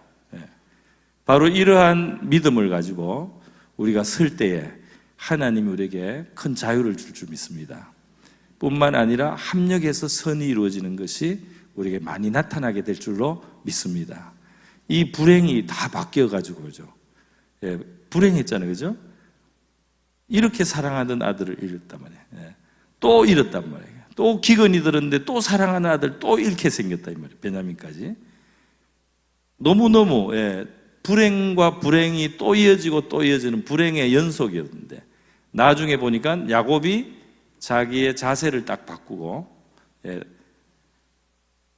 바로 이러한 믿음을 가지고 우리가 설 때에 하나님이 우리에게 큰 자유를 줄 줄 믿습니다. 뿐만 아니라 합력해서 선이 이루어지는 것이 우리에게 많이 나타나게 될 줄로 믿습니다. 이 불행이 다 바뀌어가지고, 그죠? 불행했잖아요, 그죠? 이렇게 사랑하던 아들을 잃었단 말이에요. 또 잃었단 말이에요. 또 기근이 들었는데 또 사랑하는 아들 또 잃게 생겼다 이 말이에요. 베냐민까지. 너무너무 불행과 불행이 또 이어지고 또 이어지는 불행의 연속이었는데, 나중에 보니까 야곱이 자기의 자세를 딱 바꾸고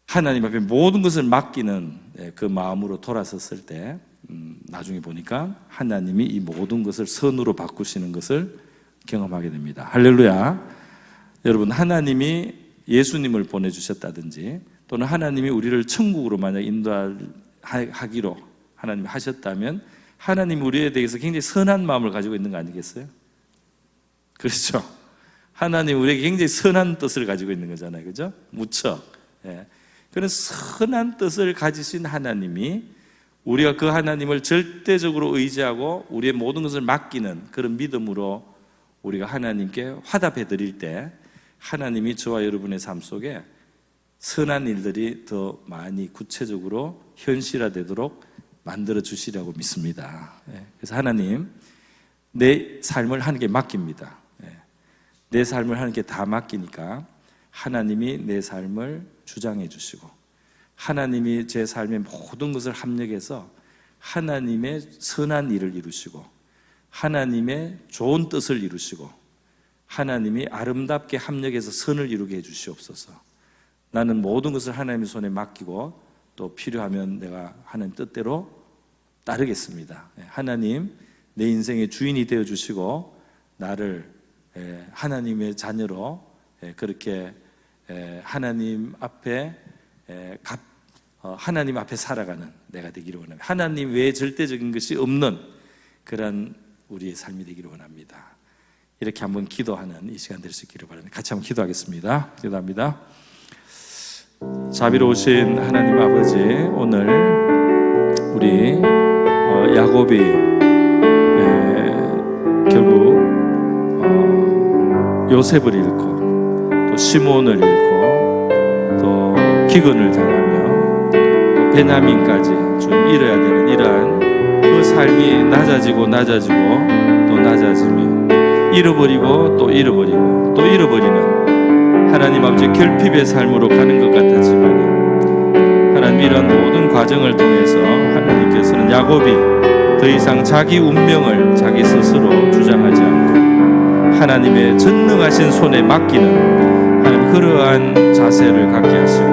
하나님 앞에 모든 것을 맡기는 그 마음으로 돌아섰을 때, 나중에 보니까 하나님이 이 모든 것을 선으로 바꾸시는 것을 경험하게 됩니다. 할렐루야. 여러분, 하나님이 예수님을 보내주셨다든지 또는 하나님이 우리를 천국으로 만약 인도하기로 하나님이 하셨다면 하나님이 우리에 대해서 굉장히 선한 마음을 가지고 있는 거 아니겠어요? 그렇죠? 하나님 우리에게 굉장히 선한 뜻을 가지고 있는 거잖아요, 그죠? 무척. 그런 선한 뜻을 가지신 하나님이 우리가 그 하나님을 절대적으로 의지하고 우리의 모든 것을 맡기는 그런 믿음으로 우리가 하나님께 화답해 드릴 때, 하나님이 저와 여러분의 삶 속에 선한 일들이 더 많이 구체적으로 현실화되도록 만들어 주시라고 믿습니다. 그래서 하나님, 내 삶을 하나님께 맡깁니다. 내 삶을 하나님께 다 맡기니까 하나님이 내 삶을 주장해 주시고, 하나님이 제 삶의 모든 것을 합력해서 하나님의 선한 일을 이루시고, 하나님의 좋은 뜻을 이루시고, 하나님이 아름답게 합력해서 선을 이루게 해주시옵소서. 나는 모든 것을 하나님의 손에 맡기고 또 필요하면 내가 하는 뜻대로 따르겠습니다. 하나님, 내 인생의 주인이 되어주시고 나를 하나님의 자녀로 그렇게 하나님 앞에 하나님 앞에 살아가는 내가 되기를 원합니다. 하나님 외에 절대적인 것이 없는 그런 우리의 삶이 되기를 원합니다. 이렇게 한번 기도하는 이 시간 될 수 있기를 바랍니다. 같이 한번 기도하겠습니다. 기도합니다. 자비로우신 하나님 아버지, 오늘 우리 야곱이 결국 요셉을 잃고 또 시몬을 잃고 또 기근을 당하며 또 베냐민까지 좀 잃어야 되는 이러한 그 삶이 낮아지고 또 낮아지며 잃어버리고 또 잃어버리고 또 잃어버리는 하나님 아버지 결핍의 삶으로 가는 것 같았지만, 하나님 이런 모든 과정을 통해서 하나님께서는 야곱이 더 이상 자기 운명을 자기 스스로 주장하지 않고 하나님의 전능하신 손에 맡기는 하나님 그러한 자세를 갖게 하시고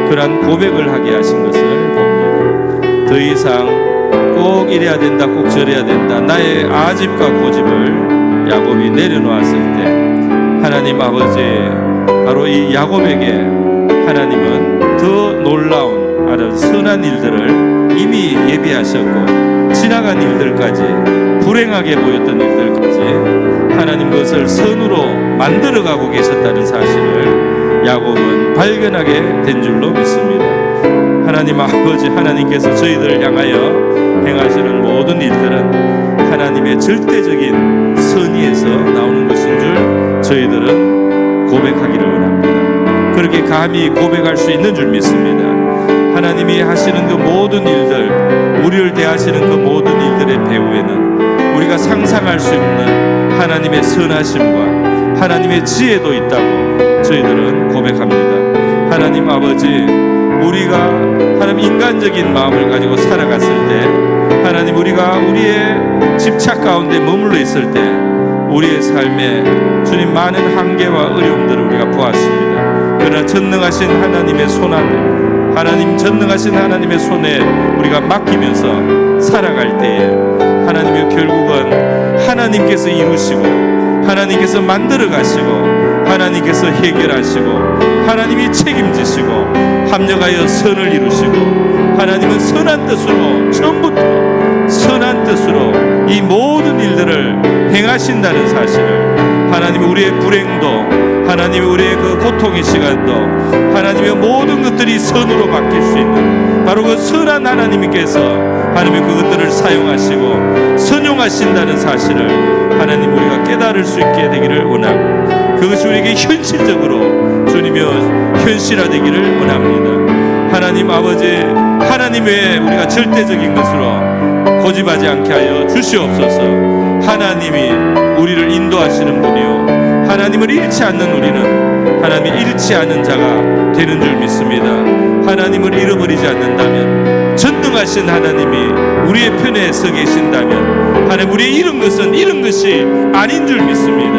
그러한 고백을 하게 하신 것을 봅니다. 더 이상 꼭 이래야 된다, 꼭 저래야 된다, 나의 아집과 고집을 야곱이 내려놓았을 때, 하나님 아버지, 바로 이 야곱에게 하나님은 더 놀라운 아주 선한 일들을 이미 예비하셨고, 지나간 일들까지, 불행하게 보였던 일들까지 하나님 그것을 선으로 만들어가고 계셨다는 사실을 야곱은 발견하게 된 줄로 믿습니다. 하나님 아버지, 하나님께서 저희들을 향하여 행하시는 모든 일들은 하나님의 절대적인 선의에서 나오는 것인 줄 저희들은 고백하기를 원합니다. 그렇게 감히 고백할 수 있는 줄 믿습니다. 하나님이 하시는 그 모든 일들, 우리를 대하시는 그 모든 일들의 배후에는 우리가 상상할 수 없는 하나님의 선하심과 하나님의 지혜도 있다고 저희들은 고백합니다. 하나님 아버지, 우리가 하나님 인간적인 마음을 가지고 살아갔을 때, 하나님 우리가 우리의 집착 가운데 머물러 있을 때 우리의 삶에 주님 많은 한계와 어려움들을 우리가 보았습니다. 그러나 전능하신 하나님의 손안에, 하나님 전능하신 하나님의 손에 우리가 맡기면서 살아갈 때에 하나님이 결국은 하나님께서 이루시고 하나님께서 만들어 가시고 하나님께서 해결하시고 하나님이 책임지시고 합력하여 선을 이루시고 하나님은 선한 뜻으로, 처음부터 선한 뜻으로 이 모든 일들을 행하신다는 사실을, 하나님이 우리의 불행도, 하나님이 우리의 그 고통의 시간도 하나님의 모든 것들이 선으로 바뀔 수 있는 바로 그 선한 하나님께서 하나님이 그것들을 사용하시고 선용하신다는 사실을 하나님 우리가 깨달을 수 있게 되기를 원하고, 그것이 우리에게 현실적으로 주님이여 현실화되기를 원합니다. 하나님 아버지, 하나님 외에 우리가 절대적인 것으로 고집하지 않게 하여 주시옵소서. 하나님이 우리를 인도하시는 분이요, 하나님을 잃지 않는 우리는 하나님이 잃지 않은 자가 되는 줄 믿습니다. 하나님을 잃어버리지 않는다면, 전능하신 하나님이 우리의 편에 서 계신다면 하나님 우리의 잃은 것은 잃은 것이 아닌 줄 믿습니다.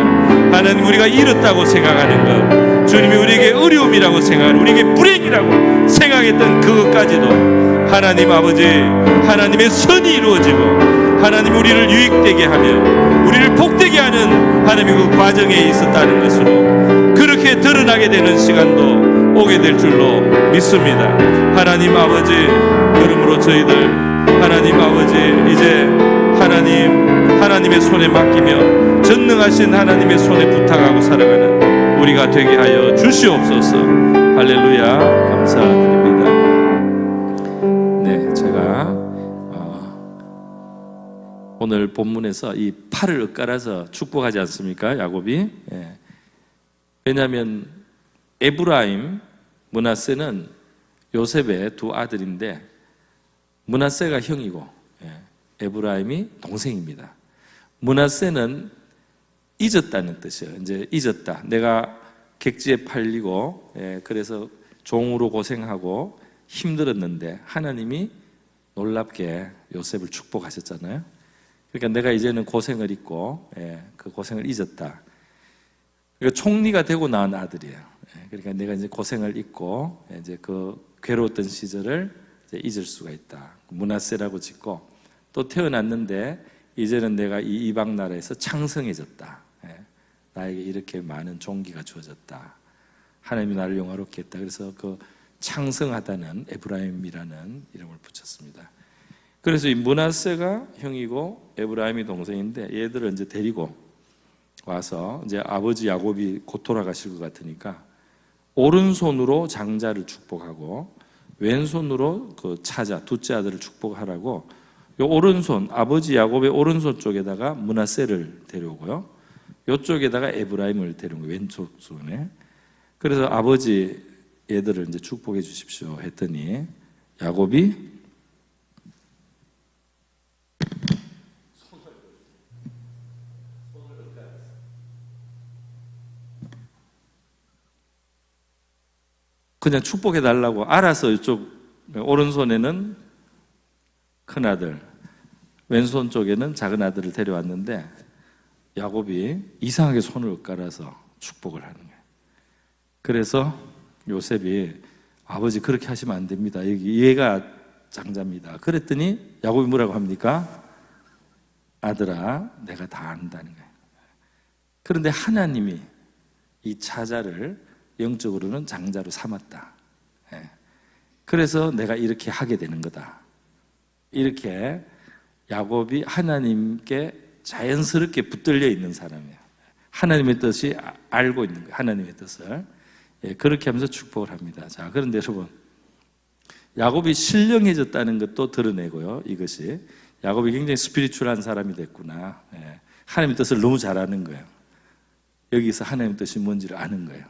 하나님 우리가 잃었다고 생각하는 것, 주님이 우리에게 어려움이라고 생각하는, 우리에게 불행이라고 생각했던 그것까지도 하나님 아버지, 하나님의 선이 이루어지고 하나님 우리를 유익되게 하며 우리를 복되게 하는 하나님의 그 과정에 있었다는 것으로 그렇게 드러나게 되는 시간도 오게 될 줄로 믿습니다. 하나님 아버지, 그러므로 저희들 하나님 아버지 이제 하나님의 손에 맡기며 전능하신 하나님의 손에 부탁하고 살아가는 우리가 되게 하여 주시옵소서. 할렐루야, 감사드립니다. 네, 제가 오늘 본문에서 이 팔을 엇갈아서 축복하지 않습니까? 야곱이. 예. 왜냐하면 에브라임, 므낫세는 요셉의 두 아들인데 므낫세가 형이고 에브라임이 동생입니다. 므낫세는 잊었다는 뜻이에요. 이제 잊었다. 내가 객지에 팔리고 그래서 종으로 고생하고 힘들었는데 하나님이 놀랍게 요셉을 축복하셨잖아요. 그러니까 내가 이제는 고생을 잊고 그 고생을 잊었다. 그러니까 총리가 되고 낳은 아들이에요. 그러니까 내가 이제 고생을 잊고 이제 그 괴로웠던 시절을 이제 잊을 수가 있다. 므낫세라고 짓고, 또 태어났는데 이제는 내가 이 이방 나라에서 창성해졌다. 나에게 이렇게 많은 종기가 주어졌다. 하나님이 나를 영화롭게 했다. 그래서 그 창성하다는 에브라임이라는 이름을 붙였습니다. 그래서 이 므낫세가 형이고 에브라임이 동생인데 얘들을 이제 데리고 와서 이제 아버지 야곱이 곧 돌아가실 것 같으니까 오른손으로 장자를 축복하고 왼손으로 그 차자 둘째 아들을 축복하라고 요 오른손, 아버지 야곱의 오른손 쪽에다가 므낫세를 데려오고요, 요쪽에다가 에브라임을 데려온 거예요, 왼쪽 손에. 그래서 아버지 얘들을 이제 축복해 주십시오 했더니 야곱이 그냥 축복해 달라고 알아서 이쪽 오른손에는 큰아들, 왼손 쪽에는 작은 아들을 데려왔는데 야곱이 이상하게 손을 깔아서 축복을 하는 거예요. 그래서 요셉이 아버지 그렇게 하시면 안 됩니다. 여기 얘가 장자입니다. 그랬더니 야곱이 뭐라고 합니까? 아들아, 내가 다 안다는 거예요. 그런데 하나님이 이 차자를 영적으로는 장자로 삼았다. 그래서 내가 이렇게 하게 되는 거다. 이렇게 야곱이 하나님께 자연스럽게 붙들려 있는 사람이에요. 하나님의 뜻이 알고 있는 거예요. 하나님의 뜻을. 그렇게 하면서 축복을 합니다. 자, 그런데 여러분, 야곱이 신령해졌다는 것도 드러내고요. 이것이 야곱이 굉장히 스피리추얼한 사람이 됐구나. 하나님의 뜻을 너무 잘 아는 거예요. 여기서 하나님의 뜻이 뭔지를 아는 거예요.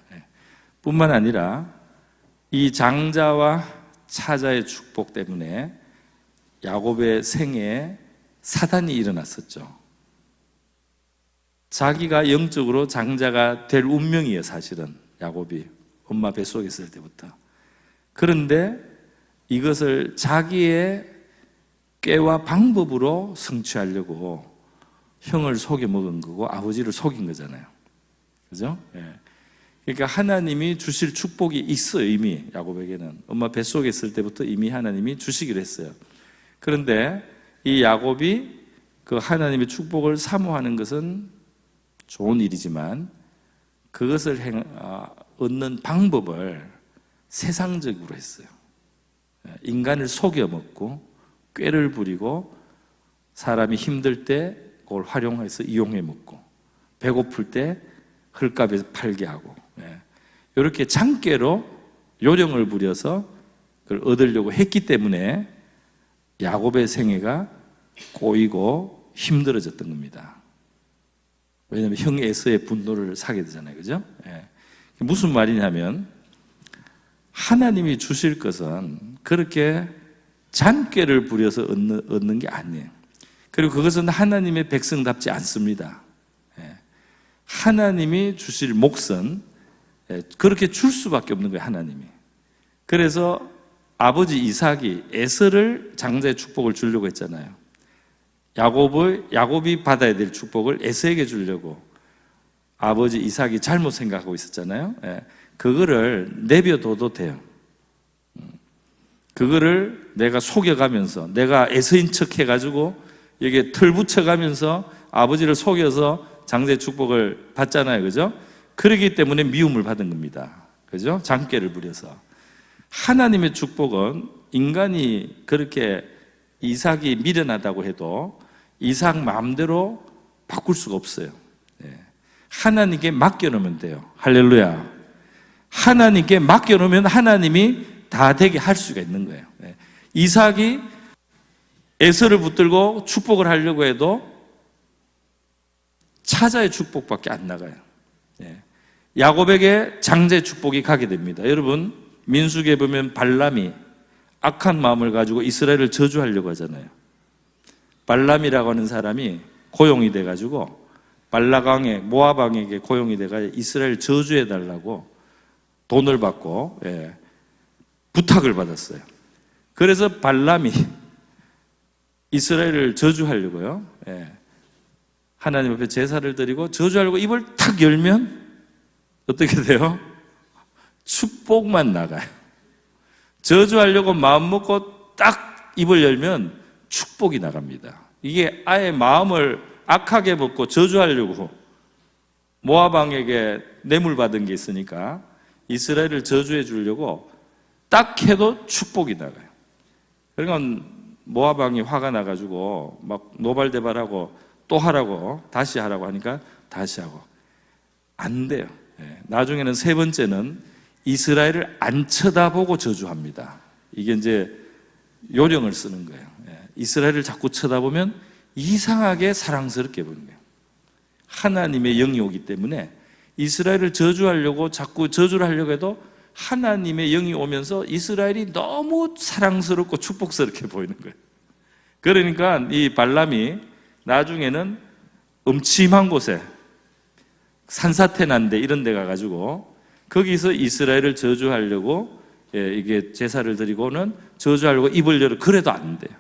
뿐만 아니라 이 장자와 차자의 축복 때문에 야곱의 생애에 사단이 일어났었죠. 자기가 영적으로 장자가 될 운명이에요, 사실은. 야곱이 엄마 뱃속에 있을 때부터. 그런데 이것을 자기의 꾀와 방법으로 성취하려고 형을 속여 먹은 거고 아버지를 속인 거잖아요. 그죠? 예. 그러니까 하나님이 주실 축복이 있어요, 이미. 야곱에게는 엄마 뱃속에 있을 때부터 이미 하나님이 주시기로 했어요. 그런데 이 야곱이 그 하나님의 축복을 사모하는 것은 좋은 일이지만 그것을 얻는 방법을 세상적으로 했어요. 인간을 속여 먹고 꾀를 부리고 사람이 힘들 때 그걸 활용해서 이용해 먹고 배고플 때 헐값에 팔게 하고 이렇게 장꾀로 요령을 부려서 그걸 얻으려고 했기 때문에 야곱의 생애가 꼬이고 힘들어졌던 겁니다. 왜냐하면 형 에서의 분노를 사게 되잖아요. 그죠? 무슨 말이냐면 하나님이 주실 것은 그렇게 잔꾀를 부려서 얻는 게 아니에요. 그리고 그것은 하나님의 백성답지 않습니다. 하나님이 주실 몫은 그렇게 줄 수밖에 없는 거예요, 하나님이. 그래서 아버지 이삭이 에서를 장자의 축복을 주려고 했잖아요. 야곱이 받아야 될 축복을 에서에게 주려고 아버지 이삭이 잘못 생각하고 있었잖아요. 그거를 내버려둬도 돼요. 그거를 내가 속여가면서 내가 에서인 척 해가지고 여기에 털 붙여가면서 아버지를 속여서 장자의 축복을 받잖아요. 그죠? 그러기 때문에 미움을 받은 겁니다. 그죠? 장꾀를 부려서. 하나님의 축복은 인간이 그렇게 이삭이 미련하다고 해도 이삭 마음대로 바꿀 수가 없어요. 하나님께 맡겨놓으면 돼요. 할렐루야. 하나님께 맡겨놓으면 하나님이 다 되게 할 수가 있는 거예요. 이삭이 에서를 붙들고 축복을 하려고 해도 차자의 축복밖에 안 나가요. 야곱에게 장자의 축복이 가게 됩니다. 여러분 민수기에 보면 발람이 악한 마음을 가지고 이스라엘을 저주하려고 하잖아요. 발람이라고 하는 사람이 고용이 돼가지고 발락 왕의 모압 왕에게 고용이 돼가지고 이스라엘 저주해달라고 돈을 받고 부탁을 받았어요. 그래서 발람이 이스라엘을 저주하려고요. 하나님 앞에 제사를 드리고 저주하려고 입을 탁 열면 어떻게 돼요? 축복만 나가요. 저주하려고 마음 먹고 딱 입을 열면 축복이 나갑니다. 이게 아예 마음을 악하게 먹고 저주하려고 모압 왕에게 뇌물 받은 게 있으니까 이스라엘을 저주해 주려고 딱 해도 축복이 나가요. 그러니까 모압 왕이 화가 나가지고 막 노발대발하고 또 하라고 다시 하라고 하니까 다시 하고 안 돼요. 나중에는 세 번째는 이스라엘을 안 쳐다보고 저주합니다. 이게 이제 요령을 쓰는 거예요. 이스라엘을 자꾸 쳐다보면 이상하게 사랑스럽게 보는 거예요. 하나님의 영이 오기 때문에 이스라엘을 저주하려고 자꾸 저주를 하려고 해도 하나님의 영이 오면서 이스라엘이 너무 사랑스럽고 축복스럽게 보이는 거예요. 그러니까 이 발람이 나중에는 음침한 곳에 산사태 난데 이런 데 가가지고 거기서 이스라엘을 저주하려고 이게 제사를 드리고는 저주하려고 입을 열어 그래도 안 돼요.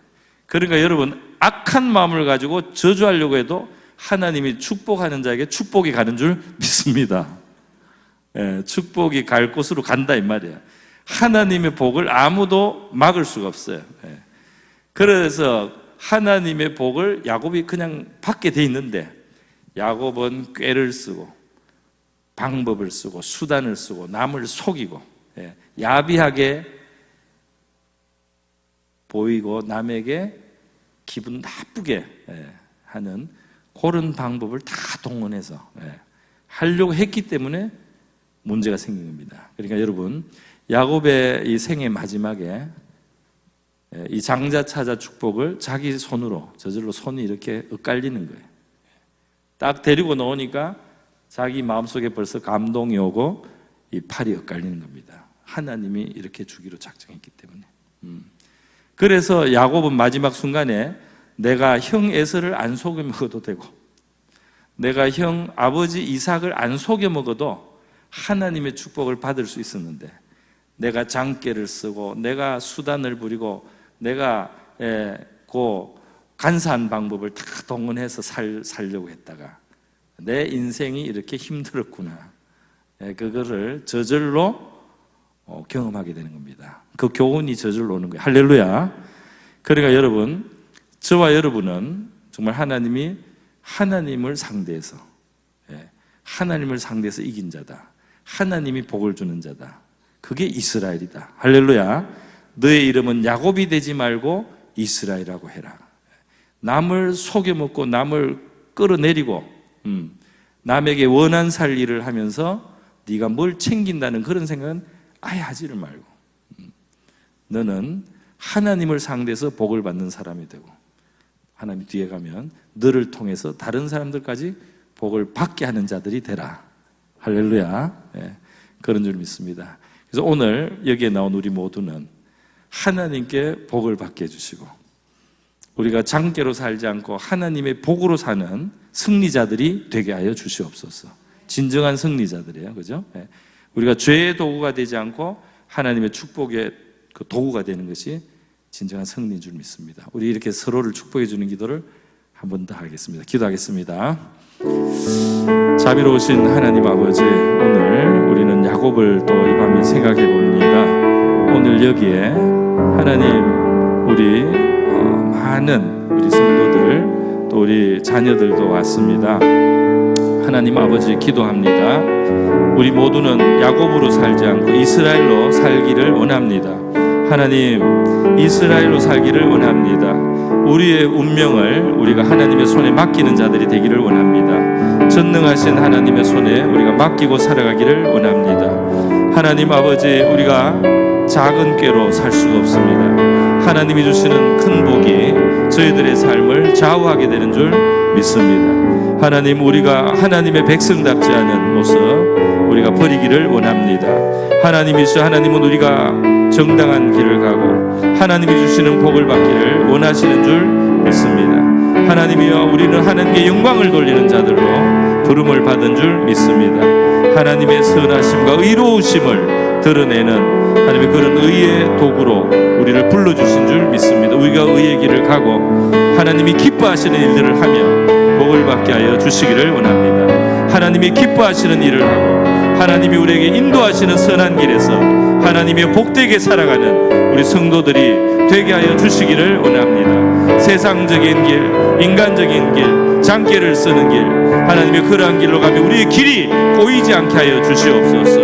그러니까 여러분 악한 마음을 가지고 저주하려고 해도 하나님이 축복하는 자에게 축복이 가는 줄 믿습니다. 축복이 갈 곳으로 간다 이 말이에요. 하나님의 복을 아무도 막을 수가 없어요. 그래서 하나님의 복을 야곱이 그냥 받게 돼 있는데 야곱은 꾀를 쓰고 방법을 쓰고 수단을 쓰고 남을 속이고 야비하게 보이고 남에게 기분 나쁘게 하는 그런 방법을 다 동원해서 하려고 했기 때문에 문제가 생긴 겁니다. 그러니까 여러분 야곱의 이 생애 마지막에 이 장자 차자 축복을 자기 손으로 저절로 손이 이렇게 엇갈리는 거예요. 딱 데리고 놓으니까 자기 마음속에 벌써 감동이 오고 이 팔이 엇갈리는 겁니다. 하나님이 이렇게 주기로 작정했기 때문에. 그래서 야곱은 마지막 순간에 내가 형 에서를 안 속여 먹어도 되고, 내가 형 아버지 이삭을 안 속여 먹어도 하나님의 축복을 받을 수 있었는데, 내가 장깨를 쓰고 내가 수단을 부리고 내가 그 간사한 방법을 다 동원해서 살려고 했다가 내 인생이 이렇게 힘들었구나, 그거를 저절로 경험하게 되는 겁니다. 그 교훈이 저절로 오는 거예요. 할렐루야. 그러니까 여러분, 저와 여러분은 정말 하나님을 상대해서, 하나님을 상대해서 이긴 자다. 하나님이 복을 주는 자다. 그게 이스라엘이다. 할렐루야. 너의 이름은 야곱이 되지 말고 이스라엘이라고 해라. 남을 속여먹고 남을 끌어내리고 남에게 원한 살 일을 하면서 네가 뭘 챙긴다는 그런 생각은 아예 하지를 말고, 너는 하나님을 상대해서 복을 받는 사람이 되고, 하나님 뒤에 가면 너를 통해서 다른 사람들까지 복을 받게 하는 자들이 되라. 할렐루야. 그런 줄 믿습니다. 그래서 오늘 여기에 나온 우리 모두는 하나님께 복을 받게 해주시고, 우리가 장깨로 살지 않고 하나님의 복으로 사는 승리자들이 되게 하여 주시옵소서. 진정한 승리자들이에요. 그죠? 우리가 죄의 도구가 되지 않고 하나님의 축복의 그 도구가 되는 것이 진정한 승리인 줄 믿습니다. 우리 이렇게 서로를 축복해 주는 기도를 한 번 더 하겠습니다. 기도하겠습니다. 자비로우신 하나님 아버지, 오늘 우리는 야곱을 또 이 밤에 생각해 봅니다. 오늘 여기에 하나님, 우리 많은 우리 성도들 또 우리 자녀들도 왔습니다. 하나님 아버지, 기도합니다. 우리 모두는 야곱으로 살지 않고 이스라엘로 살기를 원합니다. 하나님, 이스라엘로 살기를 원합니다. 우리의 운명을 우리가 하나님의 손에 맡기는 자들이 되기를 원합니다. 전능하신 하나님의 손에 우리가 맡기고 살아가기를 원합니다. 하나님 아버지, 우리가 작은 꾀로 살 수가 없습니다. 하나님이 주시는 큰 복이 저희들의 삶을 좌우하게 되는 줄 믿습니다. 하나님, 우리가 하나님의 백성답지 않은 모습 우리가 버리기를 원합니다. 하나님이시여, 하나님은 우리가 정당한 길을 가고 하나님이 주시는 복을 받기를 원하시는 줄 믿습니다. 하나님이여, 우리는 하나님께 영광을 돌리는 자들로 부름을 받은 줄 믿습니다. 하나님의 선하심과 의로우심을 드러내는 하나님의 그런 의의 도구로 우리를 불러주신 줄 믿습니다. 우리가 의의 길을 가고 하나님이 기뻐하시는 일들을 하며 복을 받게 하여 주시기를 원합니다. 하나님이 기뻐하시는 일을 하고 하나님이 우리에게 인도하시는 선한 길에서 하나님의 복되게 살아가는 우리 성도들이 되게 하여 주시기를 원합니다. 세상적인 길, 인간적인 길, 장깨를 쓰는 길, 하나님의 그러한 길로 가면 우리의 길이 꼬이지 않게 하여 주시옵소서.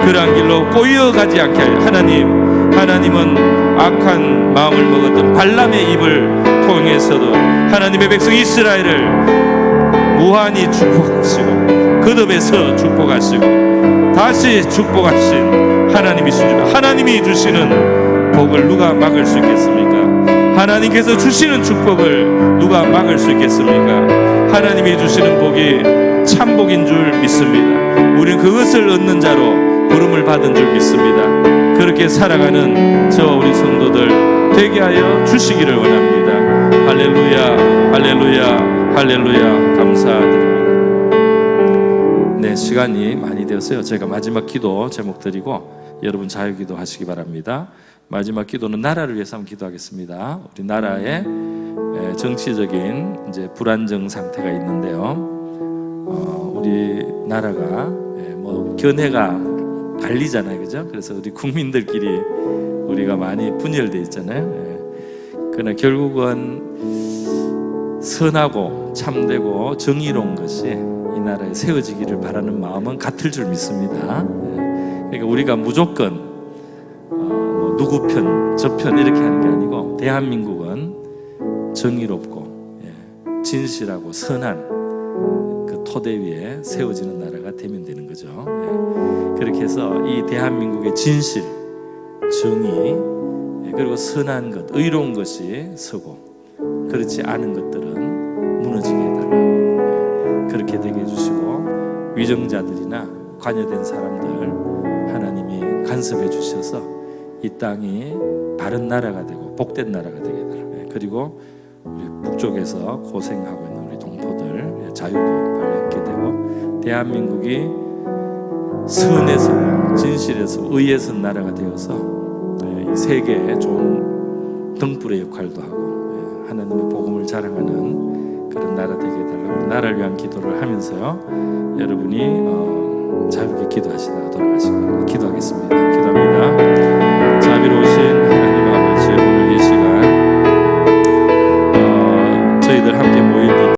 그러한 길로 꼬여가지 않게 하여, 하나님은 악한 마음을 먹었던 발람의 입을 통해서도 하나님의 백성 이스라엘을 무한히 축복하시고 거듭해서 축복하시고 다시 축복하신 하나님이신 줄, 하나님이 주시는 복을 누가 막을 수 있겠습니까? 하나님께서 주시는 축복을 누가 막을 수 있겠습니까? 하나님이 주시는 복이 참복인 줄 믿습니다. 우리는 그것을 얻는 자로 부름을 받은 줄 믿습니다. 그렇게 살아가는 저 우리 성도들 되게 하여 주시기를 원합니다. 할렐루야, 할렐루야, 할렐루야. 감사드립니다. 네, 시간이 많이 되었어요. 제가 마지막 기도 제목 드리고 여러분 자유기도 하시기 바랍니다. 마지막 기도는 나라를 위해서 한번 기도하겠습니다. 우리 나라의 정치적인 이제 불안정 상태가 있는데요. 우리 나라가 뭐 견해가 갈리잖아요, 그죠? 그래서 우리 국민들끼리 우리가 많이 분열되어 있잖아요. 그러나 결국은 선하고 참되고 정의로운 것이 이 나라에 세워지기를 바라는 마음은 같을 줄 믿습니다. 그러니까 우리가 무조건 누구 편, 저 편 이렇게 하는 게 아니고 대한민국은 정의롭고 진실하고 선한 그 토대 위에 세워지는 나라가 되면 되는 거죠. 그렇게 해서 이 대한민국의 진실, 정의, 그리고 선한 것, 의로운 것이 서고 그렇지 않은 것들은 무너지게 해달라고 그렇게 되게 해주시고, 위정자들이나 관여된 사람들 간섭해 주셔서 이 땅이 바른 나라가 되고 복된 나라가 되게 해달라고. 그리고 우리 북쪽에서 고생하고 있는 우리 동포들 자유도 받게 되고 대한민국이 선에서 진실에서 의에서 나라가 되어서 이 세계에 좋은 등불의 역할도 하고 하나님의 복음을 자랑하는 그런 나라 되게 해달라고 나라를 위한 기도를 하면서요, 여러분이 자유롭게 기도하시다가 돌아가시기 바랍니다. 기도하겠습니다.